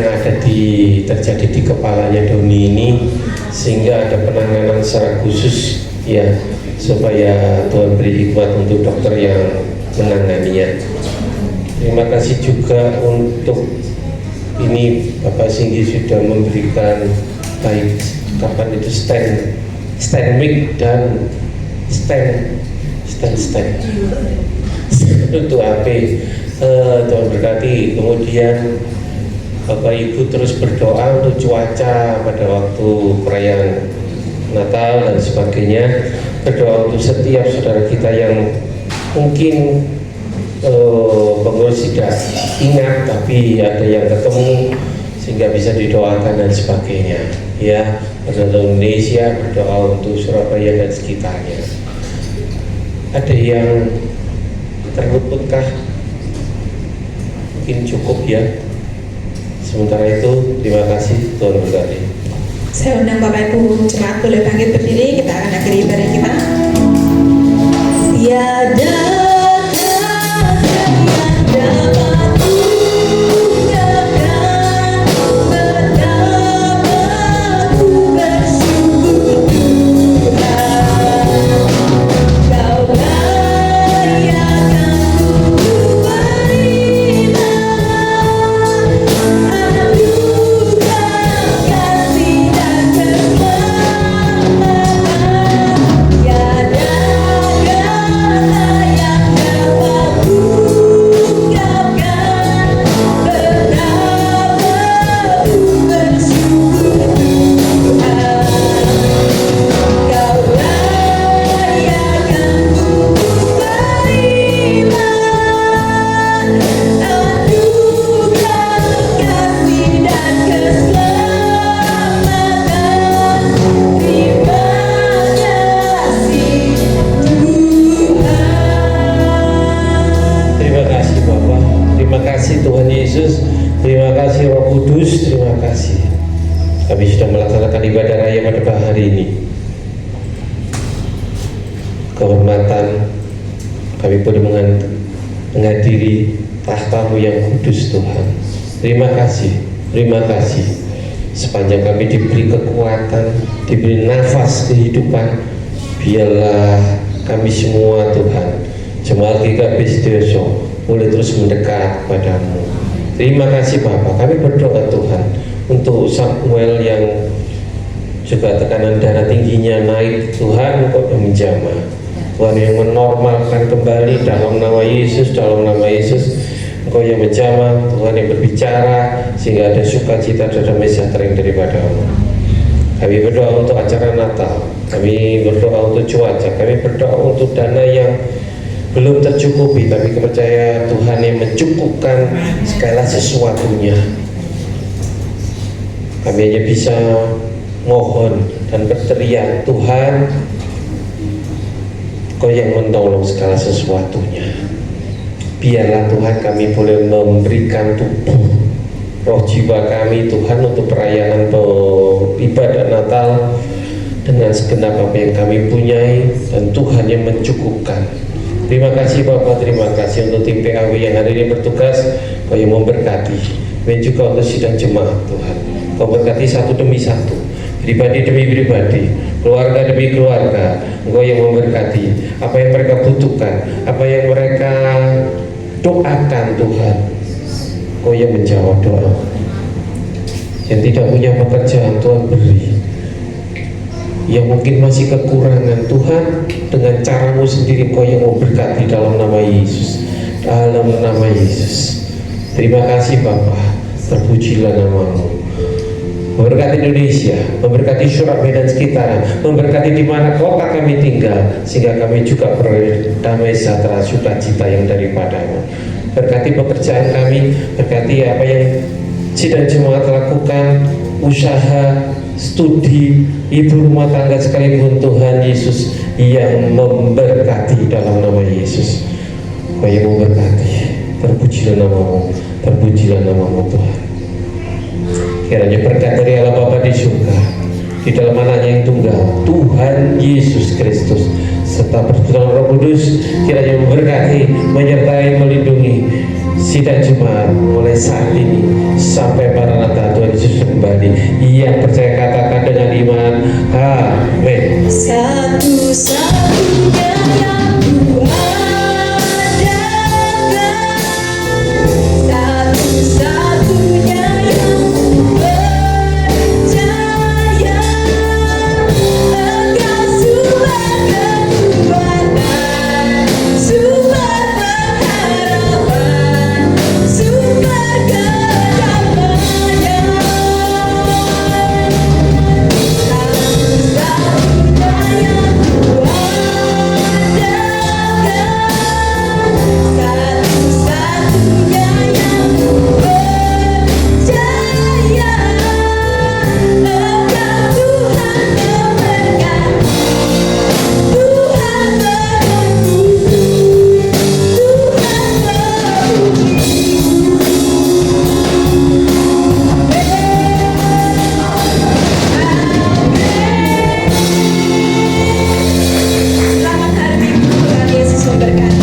terjadi di kepalanya Doni ini, sehingga ada penanganan secara khusus ya, supaya Tuhan beri hikmat untuk dokter yang menanganinya. Terima kasih juga untuk ini Bapak Singgi sudah memberikan baik kapan itu stand mic dan stand untuk HP. Tuhan berkati. Kemudian Bapak Ibu terus berdoa untuk cuaca pada waktu perayaan Natal dan sebagainya. Berdoa untuk setiap saudara kita yang mungkin pengurus tidak ingat, tapi ada yang ketemu sehingga bisa didoakan dan sebagainya ya. Berdoa Indonesia, berdoa untuk Surabaya dan sekitarnya. Ada yang terluputkah? Mungkin cukup ya. Sementara itu, terima kasih, Tuhan berkati. Saya undang Bapak Ibu jemaat boleh bangkit berdiri, kita akan akhiri ibadah kita. Tiada kata yang dapat mengungkapkan betapa ku bersyukur Tuhan. Kaulah yang akan ku beriman, anugerah kasih dan keselamatan. Tiada kata yang dapat mengungkapkan betapa ku bersyukur Tuhan. Kaulah yang akan ku beriman, anugerah kasih dan keselamatan. Terima kasih Tuhan. Terima kasih Bapak, terima kasih Tuhan Yesus, terima kasih Roh Kudus, terima kasih. Kami sudah melaksanakan ibadah raya pada hari ini. Kehormatan kami boleh menghadiri tahta-Mu yang kudus Tuhan. Terima kasih, terima kasih. Sepanjang kami diberi kekuatan, diberi nafas kehidupan, biarlah kami semua Tuhan, jemaat GKP Setiosho, boleh terus mendekat kepadamu. Terima kasih Bapak, kami berdoa Tuhan untuk Samuel yang juga tekanan darah tingginya naik, Tuhan Engkau yang menjamah, Tuhan yang menormalkan kembali dalam nama Yesus, dalam nama Yesus. Engkau yang menjamah, Tuhan yang berbicara sehingga ada sukacita dan damai sejahtera yang daripada-Mu. Kami berdoa untuk acara Natal, kami berdoa untuk cuaca, kami berdoa untuk dana yang belum tercukupi, tapi percaya Tuhan yang mencukupkan segala sesuatunya. Kami hanya bisa mohon dan berteriak, Tuhan Kau yang menolong segala sesuatunya. Biarlah Tuhan kami boleh memberikan tubuh, roh jiwa kami Tuhan untuk perayaan ibadah Natal dengan segenap apa yang kami punyai, dan Tuhan yang mencukupkan. Terima kasih Bapak, terima kasih untuk tim PAW yang hari ini bertugas, Kau yang memberkati, dan juga untuk sidang jemaat Tuhan. Kau berkati satu demi satu, pribadi demi pribadi, keluarga demi keluarga. Engkau yang memberkati apa yang mereka butuhkan, apa yang mereka doakan Tuhan. Engkau yang menjawab doa. Yang tidak punya pekerjaan Tuhan beri, yang mungkin masih kekurangan Tuhan, dengan cara-Mu sendiri Kau yang memberkati dalam nama Yesus, dalam nama Yesus. Terima kasih Bapa, terpujilah nama-Mu. Memberkati Indonesia, memberkati Surabaya dan sekitarnya, memberkati di mana kota kami tinggal, sehingga kami juga berdamai sejahtera sukacita yang daripada-Mu. Berkati pekerjaan kami, berkati apa yang sidang jemaat lakukan, usaha, studi, ibu rumah tangga sekalipun, Tuhan Yesus yang memberkati dalam nama Yesus. Kau yang memberkati, terpujilah nama-Mu, terpujilah nama-Mu Tuhan. Kiranya berkat dari Allah Bapa di surga, di dalam anaknya yang tunggal, Tuhan Yesus Kristus, serta persekutuan Roh Kudus, kiranya memberkati, menyertai, melindungi sidang jemaat mulai saat ini sampai Maranatha Tuhan Yesus kembali. Yang percaya katakan dengan iman, amin. Satu-satunya yang Tuhan adakan, satu-satunya yang percaya, Engkau sumber kekuatan, sumber pengharapan, sumber kedamaian. Satu-satunya yang Tuhan memberkati.